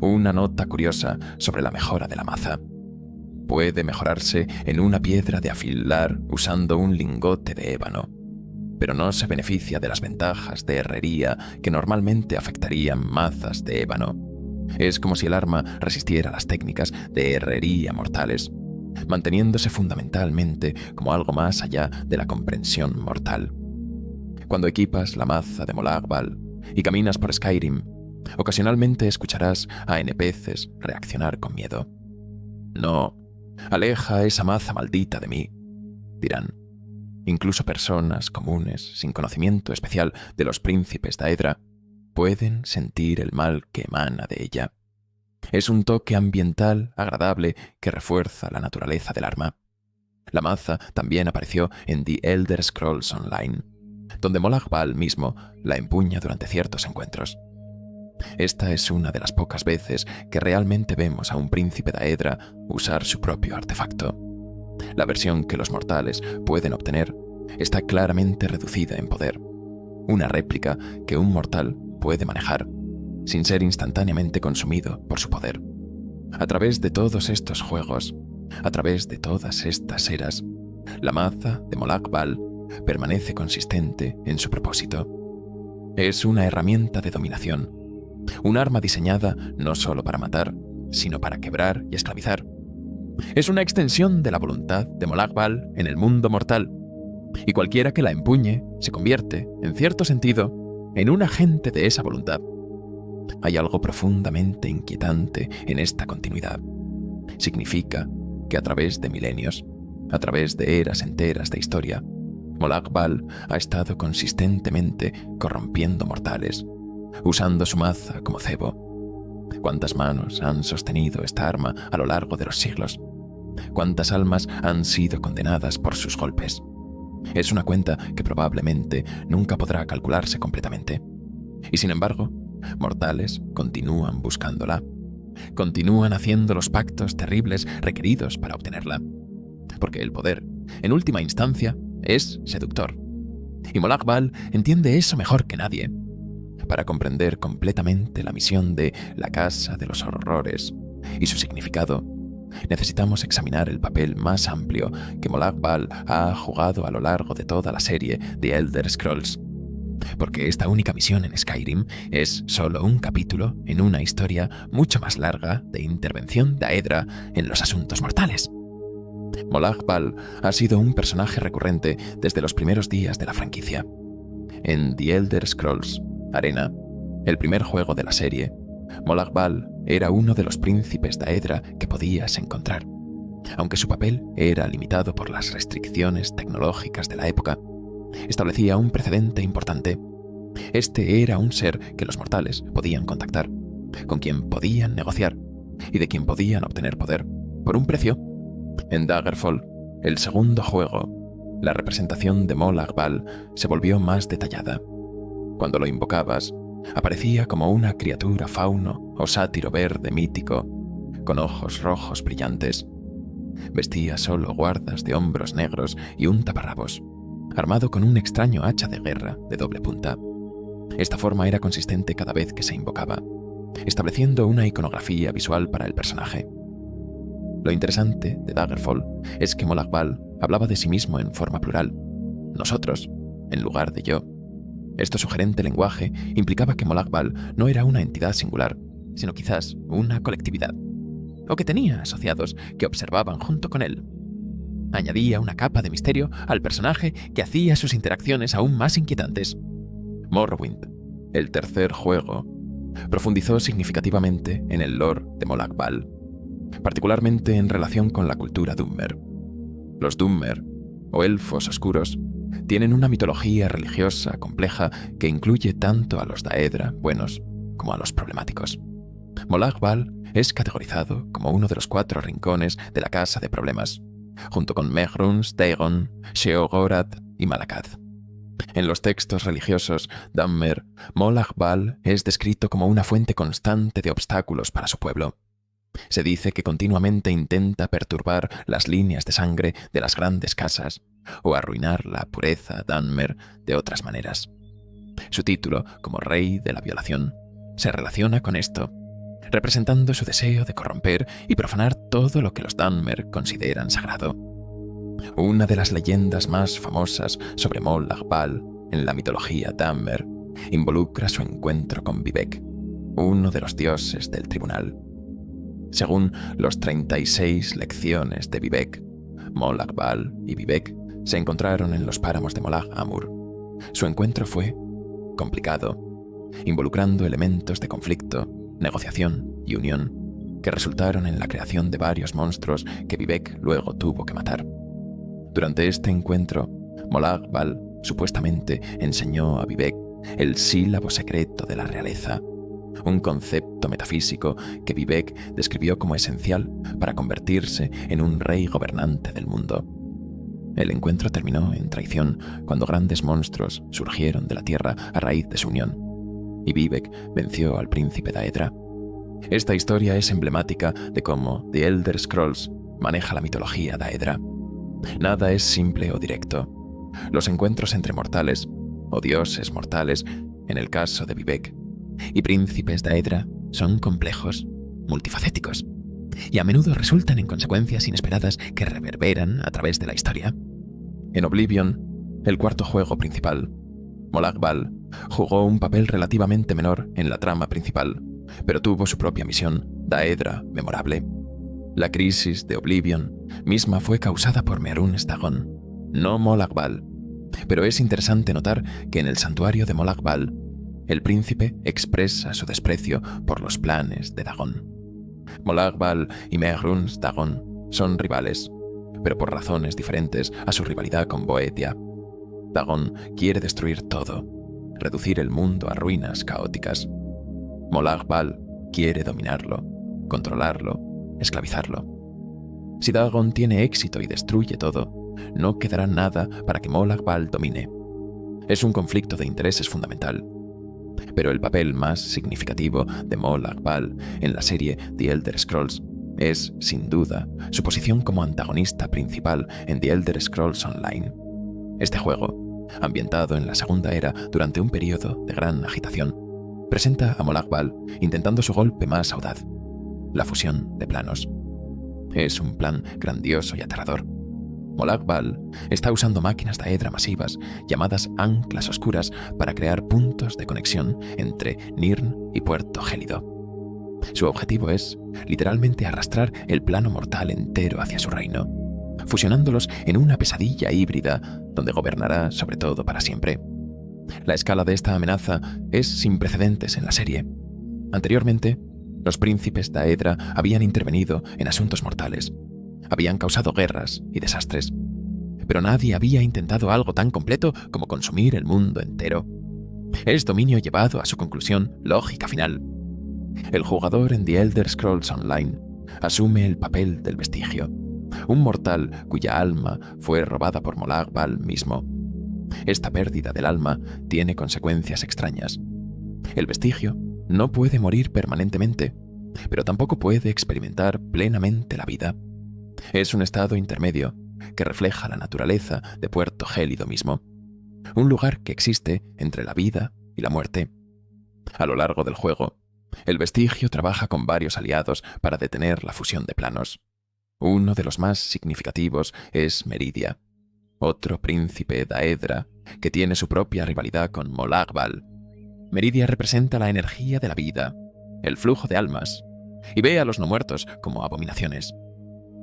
Una nota curiosa sobre la mejora de la maza. Puede mejorarse en una piedra de afilar usando un lingote de ébano, pero no se beneficia de las ventajas de herrería que normalmente afectarían mazas de ébano. Es como si el arma resistiera las técnicas de herrería mortales, manteniéndose fundamentalmente como algo más allá de la comprensión mortal. Cuando equipas la maza de Molag Bal y caminas por Skyrim, ocasionalmente escucharás a NPCs reaccionar con miedo. «No, aleja esa maza maldita de mí», dirán. Incluso personas comunes, sin conocimiento especial de los príncipes de Aedra, pueden sentir el mal que emana de ella. Es un toque ambiental agradable que refuerza la naturaleza del arma. La maza también apareció en The Elder Scrolls Online, donde Molag Bal mismo la empuña durante ciertos encuentros. Esta es una de las pocas veces que realmente vemos a un príncipe de Aedra usar su propio artefacto. La versión que los mortales pueden obtener está claramente reducida en poder, una réplica que un mortal puede manejar, sin ser instantáneamente consumido por su poder. A través de todos estos juegos, a través de todas estas eras, la maza de Molag Bal permanece consistente en su propósito. Es una herramienta de dominación, un arma diseñada no solo para matar, sino para quebrar y esclavizar. Es una extensión de la voluntad de Molag Bal en el mundo mortal, y cualquiera que la empuñe se convierte, en cierto sentido, en un agente de esa voluntad. Hay algo profundamente inquietante en esta continuidad. Significa que a través de milenios, a través de eras enteras de historia, Molag Bal ha estado consistentemente corrompiendo mortales, usando su maza como cebo. ¿Cuántas manos han sostenido esta arma a lo largo de los siglos? ¿Cuántas almas han sido condenadas por sus golpes? Es una cuenta que probablemente nunca podrá calcularse completamente. Y sin embargo, mortales continúan buscándola. Continúan haciendo los pactos terribles requeridos para obtenerla. Porque el poder, en última instancia, es seductor. Y Molag Bal entiende eso mejor que nadie. para comprender completamente la misión de la Casa de los Horrores y su significado, necesitamos examinar el papel más amplio que Molag Bal ha jugado a lo largo de toda la serie The Elder Scrolls. Porque esta única misión en Skyrim es solo un capítulo en una historia mucho más larga de intervención de Daedra en los asuntos mortales. Molag Bal ha sido un personaje recurrente desde los primeros días de la franquicia. En The Elder Scrolls Arena, el primer juego de la serie, Molag Bal era uno de los príncipes Daedra que podías encontrar. Aunque su papel era limitado por las restricciones tecnológicas de la época, establecía un precedente importante. Este era un ser que los mortales podían contactar, con quien podían negociar y de quien podían obtener poder por un precio. En Daggerfall, el segundo juego, la representación de Molag Bal se volvió más detallada. Cuando lo invocabas, aparecía como una criatura fauno o sátiro verde mítico, con ojos rojos brillantes. Vestía solo guardas de hombros negros y un taparrabos, armado con un extraño hacha de guerra de doble punta. Esta forma era consistente cada vez que se invocaba, estableciendo una iconografía visual para el personaje. Lo interesante de Daggerfall es que Molag Bal hablaba de sí mismo en forma plural, nosotros, en lugar de yo. Este sugerente lenguaje implicaba que Molag Bal no era una entidad singular, sino quizás una colectividad, o que tenía asociados que observaban junto con él. Añadía una capa de misterio al personaje que hacía sus interacciones aún más inquietantes. Morrowind, el tercer juego, profundizó significativamente en el lore de Molag Bal, particularmente en relación con la cultura Dunmer. Los Dunmer, o elfos oscuros, tienen una mitología religiosa compleja que incluye tanto a los Daedra buenos como a los problemáticos. Molag Bal es categorizado como uno de los 4 rincones de la Casa de Problemas, junto con Mehrunes, Dagon, Sheogorath y Malakath. En los textos religiosos Dunmer, Molag Bal es descrito como una fuente constante de obstáculos para su pueblo. Se dice que continuamente intenta perturbar las líneas de sangre de las grandes casas o arruinar la pureza Dunmer de otras maneras. Su título, como rey de la violación, se relaciona con esto, representando su deseo de corromper y profanar todo lo que los Dunmer consideran sagrado. Una de las leyendas más famosas sobre Molag Bal en la mitología Dunmer involucra su encuentro con Vivec, uno de los dioses del tribunal. Según los 36 lecciones de Vivec, Molag Bal y Vivec se encontraron en los páramos de Molag Amur. Su encuentro fue complicado, involucrando elementos de conflicto, negociación y unión, que resultaron en la creación de varios monstruos que Vivec luego tuvo que matar. Durante este encuentro, Molag Bal supuestamente enseñó a Vivec el sílabo secreto de la realeza, un concepto metafísico que Vivec describió como esencial para convertirse en un rey gobernante del mundo. El encuentro terminó en traición cuando grandes monstruos surgieron de la tierra a raíz de su unión, y Vivec venció al príncipe Daedra. Esta historia es emblemática de cómo The Elder Scrolls maneja la mitología Daedra. Nada es simple o directo. Los encuentros entre mortales, o dioses mortales, en el caso de Vivec, y príncipes Daedra son complejos, multifacéticos, y a menudo resultan en consecuencias inesperadas que reverberan a través de la historia. En Oblivion, el cuarto juego principal, Molag Bal jugó un papel relativamente menor en la trama principal, pero tuvo su propia misión, Daedra, memorable. La crisis de Oblivion misma fue causada por Mehrunes Dagon, no Molag Bal, pero es interesante notar que en el santuario de Molag Bal, el príncipe expresa su desprecio por los planes de Dagon. Molag Bal y Mehrunes Dagon son rivales, pero por razones diferentes a su rivalidad con Boetia. Dagon quiere destruir todo, reducir el mundo a ruinas caóticas. Molag Bal quiere dominarlo, controlarlo, esclavizarlo. Si Dagon tiene éxito y destruye todo, no quedará nada para que Molag Bal domine. Es un conflicto de intereses fundamental. Pero el papel más significativo de Molag Bal en la serie The Elder Scrolls es, sin duda, su posición como antagonista principal en The Elder Scrolls Online. Este juego, ambientado en la Segunda Era durante un periodo de gran agitación, presenta a Molag Bal intentando su golpe más audaz, la fusión de planos. Es un plan grandioso y aterrador. Molag Bal está usando máquinas Daedra masivas llamadas anclas oscuras para crear puntos de conexión entre Nirn y Puerto Gélido. Su objetivo es, literalmente, arrastrar el plano mortal entero hacia su reino, fusionándolos en una pesadilla híbrida donde gobernará sobre todo para siempre. La escala de esta amenaza es sin precedentes en la serie. Anteriormente, los príncipes Daedra habían intervenido en asuntos mortales, habían causado guerras y desastres, pero nadie había intentado algo tan completo como consumir el mundo entero. Es dominio llevado a su conclusión lógica final. El jugador en The Elder Scrolls Online asume el papel del vestigio, un mortal cuya alma fue robada por Molag Bal mismo. Esta pérdida del alma tiene consecuencias extrañas. El vestigio no puede morir permanentemente, pero tampoco puede experimentar plenamente la vida. Es un estado intermedio que refleja la naturaleza de Puerto Gélido mismo, un lugar que existe entre la vida y la muerte. A lo largo del juego, el vestigio trabaja con varios aliados para detener la fusión de planos. Uno de los más significativos es Meridia, otro príncipe Daedra que tiene su propia rivalidad con Molag Bal. Meridia representa la energía de la vida, el flujo de almas, y ve a los no muertos como abominaciones.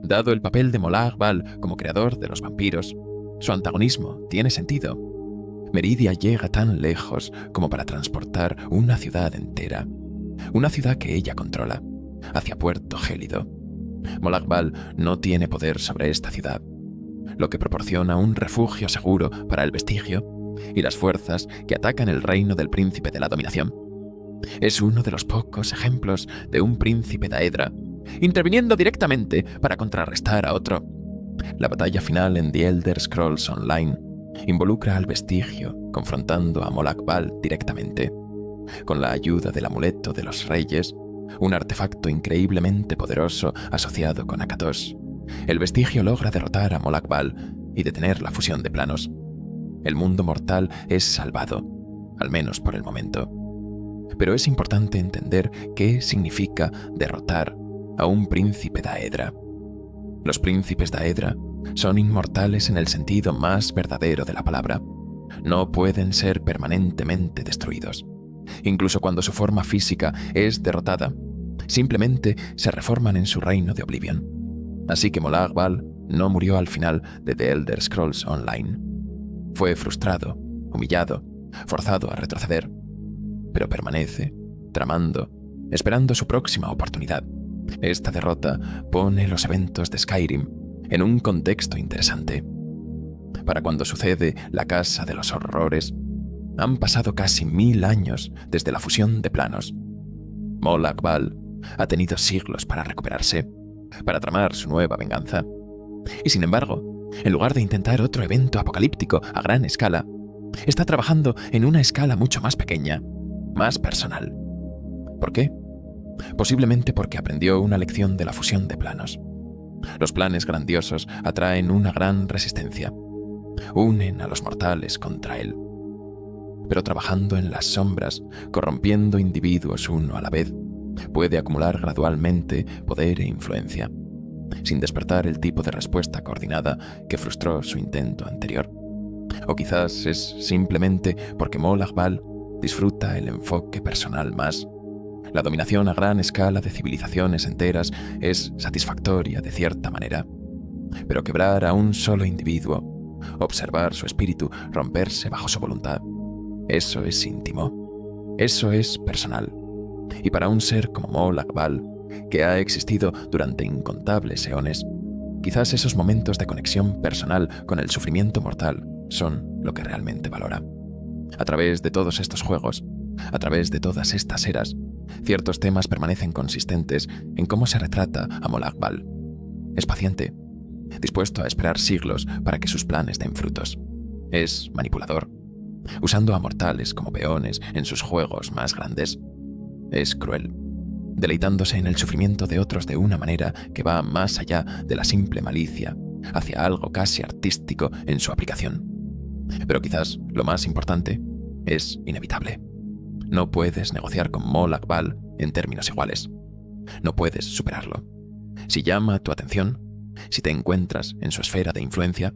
Dado el papel de Molag Bal como creador de los vampiros, su antagonismo tiene sentido. Meridia llega tan lejos como para transportar una ciudad entera, una ciudad que ella controla, hacia Puerto Gélido. Molag Bal no tiene poder sobre esta ciudad, lo que proporciona un refugio seguro para el vestigio y las fuerzas que atacan el reino del príncipe de la dominación. Es uno de los pocos ejemplos de un príncipe Daedra interviniendo directamente para contrarrestar a otro. La batalla final en The Elder Scrolls Online involucra al vestigio confrontando a Molag Bal directamente. Con la ayuda del amuleto de los reyes, un artefacto increíblemente poderoso asociado con Akatos, el vestigio logra derrotar a Molag Bal y detener la fusión de planos. El mundo mortal es salvado, al menos por el momento. Pero es importante entender qué significa derrotar a un príncipe Daedra. Los príncipes Daedra son inmortales en el sentido más verdadero de la palabra. No pueden ser permanentemente destruidos. Incluso cuando su forma física es derrotada, simplemente se reforman en su reino de Oblivion. Así que Molag Bal no murió al final de The Elder Scrolls Online. Fue frustrado, humillado, forzado a retroceder, pero permanece, tramando, esperando su próxima oportunidad. Esta derrota pone los eventos de Skyrim en un contexto interesante. Para cuando sucede la Casa de los Horrores, han pasado casi 1000 años desde la fusión de planos. Molag Bal ha tenido siglos para recuperarse, para tramar su nueva venganza. Y sin embargo, en lugar de intentar otro evento apocalíptico a gran escala, está trabajando en una escala mucho más pequeña, más personal. ¿Por qué? Posiblemente porque aprendió una lección de la fusión de planos. Los planes grandiosos atraen una gran resistencia. Unen a los mortales contra él. Pero trabajando en las sombras, corrompiendo individuos uno a la vez, puede acumular gradualmente poder e influencia, sin despertar el tipo de respuesta coordinada que frustró su intento anterior. O quizás es simplemente porque Molag Bal disfruta el enfoque personal más. La dominación a gran escala de civilizaciones enteras es satisfactoria de cierta manera, pero quebrar a un solo individuo, observar su espíritu romperse bajo su voluntad, eso es íntimo, eso es personal. Y para un ser como Molag Bal, que ha existido durante incontables eones, quizás esos momentos de conexión personal con el sufrimiento mortal son lo que realmente valora. A través de todos estos juegos, a través de todas estas eras, ciertos temas permanecen consistentes en cómo se retrata a Molag Bal. Es paciente, dispuesto a esperar siglos para que sus planes den frutos. Es manipulador, usando a mortales como peones en sus juegos más grandes. Es cruel, deleitándose en el sufrimiento de otros de una manera que va más allá de la simple malicia, hacia algo casi artístico en su aplicación. Pero quizás lo más importante es inevitable. No puedes negociar con Molag Bal en términos iguales. No puedes superarlo. Si llama tu atención, si te encuentras en su esfera de influencia,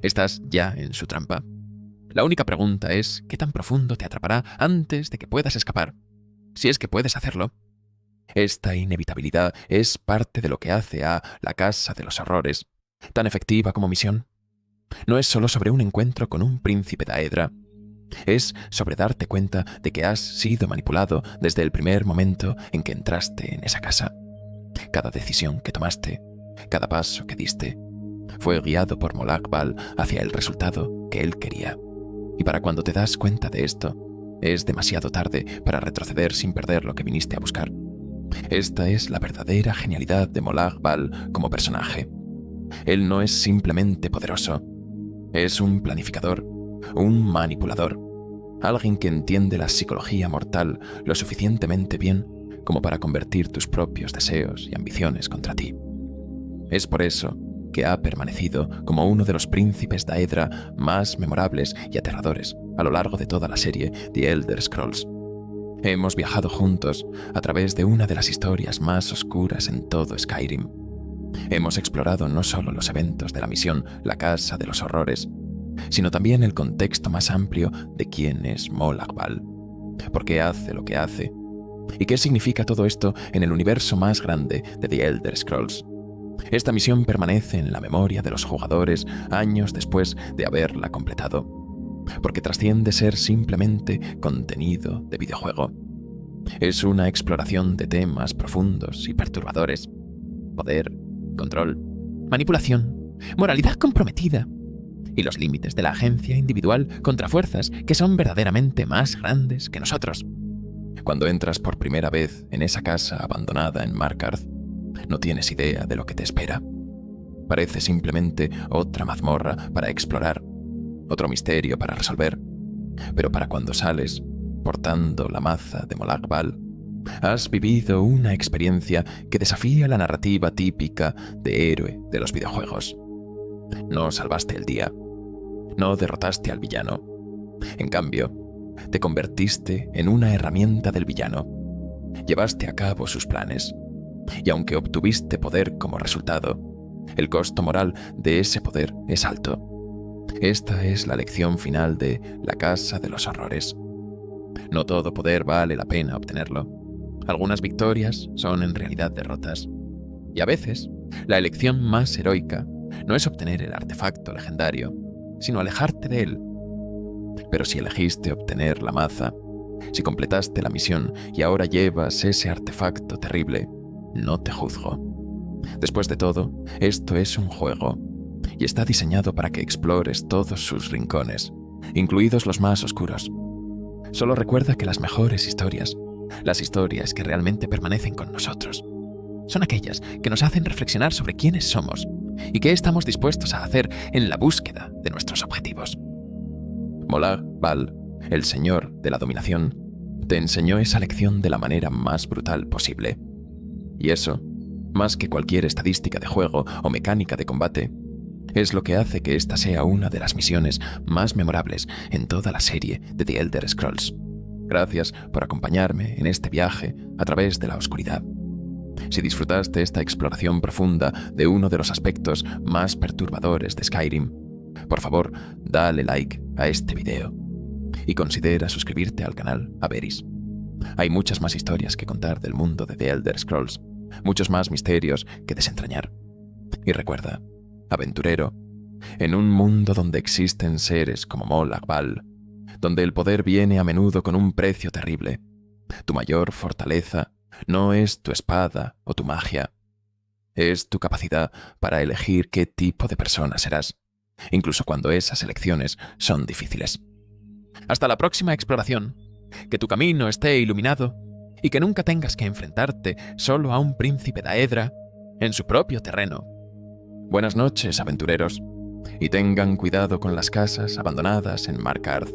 estás ya en su trampa. La única pregunta es ¿qué tan profundo te atrapará antes de que puedas escapar? Si es que puedes hacerlo. Esta inevitabilidad es parte de lo que hace a La Casa de los Horrores tan efectiva como misión. No es solo sobre un encuentro con un príncipe Daedra. Es sobre darte cuenta de que has sido manipulado desde el primer momento en que entraste en esa casa. Cada decisión que tomaste, cada paso que diste, fue guiado por Molag Bal hacia el resultado que él quería. Y para cuando te das cuenta de esto, es demasiado tarde para retroceder sin perder lo que viniste a buscar. Esta es la verdadera genialidad de Molag Bal como personaje. Él no es simplemente poderoso. Es un planificador, un manipulador, alguien que entiende la psicología mortal lo suficientemente bien como para convertir tus propios deseos y ambiciones contra ti. Es por eso que ha permanecido como uno de los príncipes Daedra más memorables y aterradores a lo largo de toda la serie The Elder Scrolls. Hemos viajado juntos a través de una de las historias más oscuras en todo Skyrim. Hemos explorado no solo los eventos de la misión La Casa de los Horrores, sino también el contexto más amplio de quién es Molag Bal, por qué hace lo que hace, y qué significa todo esto en el universo más grande de The Elder Scrolls. Esta misión permanece en la memoria de los jugadores años después de haberla completado, porque trasciende ser simplemente contenido de videojuego. Es una exploración de temas profundos y perturbadores: poder, control, manipulación, moralidad comprometida y los límites de la agencia individual contra fuerzas que son verdaderamente más grandes que nosotros. Cuando entras por primera vez en esa casa abandonada en Markarth, no tienes idea de lo que te espera. Parece simplemente otra mazmorra para explorar, otro misterio para resolver. Pero para cuando sales, portando la maza de Molag Bal, has vivido una experiencia que desafía la narrativa típica de héroe de los videojuegos. No salvaste el día, no derrotaste al villano. En cambio, te convertiste en una herramienta del villano. Llevaste a cabo sus planes. Y aunque obtuviste poder como resultado, el costo moral de ese poder es alto. Esta es la lección final de La Casa de los Horrores. No todo poder vale la pena obtenerlo. Algunas victorias son en realidad derrotas. Y a veces, la elección más heroica no es obtener el artefacto legendario, sino alejarte de él. Pero si elegiste obtener la maza, si completaste la misión y ahora llevas ese artefacto terrible, no te juzgo. Después de todo, esto es un juego, y está diseñado para que explores todos sus rincones, incluidos los más oscuros. Solo recuerda que las mejores historias, las historias que realmente permanecen con nosotros, son aquellas que nos hacen reflexionar sobre quiénes somos y qué estamos dispuestos a hacer en la búsqueda de nuestros objetivos. Molag Bal, el señor de la dominación, te enseñó esa lección de la manera más brutal posible. Y eso, más que cualquier estadística de juego o mecánica de combate, es lo que hace que esta sea una de las misiones más memorables en toda la serie de The Elder Scrolls. Gracias por acompañarme en este viaje a través de la oscuridad. Si disfrutaste esta exploración profunda de uno de los aspectos más perturbadores de Skyrim, por favor, dale like a este video y considera suscribirte al canal Aberis. Hay muchas más historias que contar del mundo de The Elder Scrolls, muchos más misterios que desentrañar. Y recuerda, aventurero, en un mundo donde existen seres como Molag Bal, donde el poder viene a menudo con un precio terrible, tu mayor fortaleza no es tu espada o tu magia, es tu capacidad para elegir qué tipo de persona serás, incluso cuando esas elecciones son difíciles. Hasta la próxima exploración. Que tu camino esté iluminado y que nunca tengas que enfrentarte solo a un príncipe Daedra en su propio terreno. Buenas noches, aventureros, y tengan cuidado con las casas abandonadas en Markarth.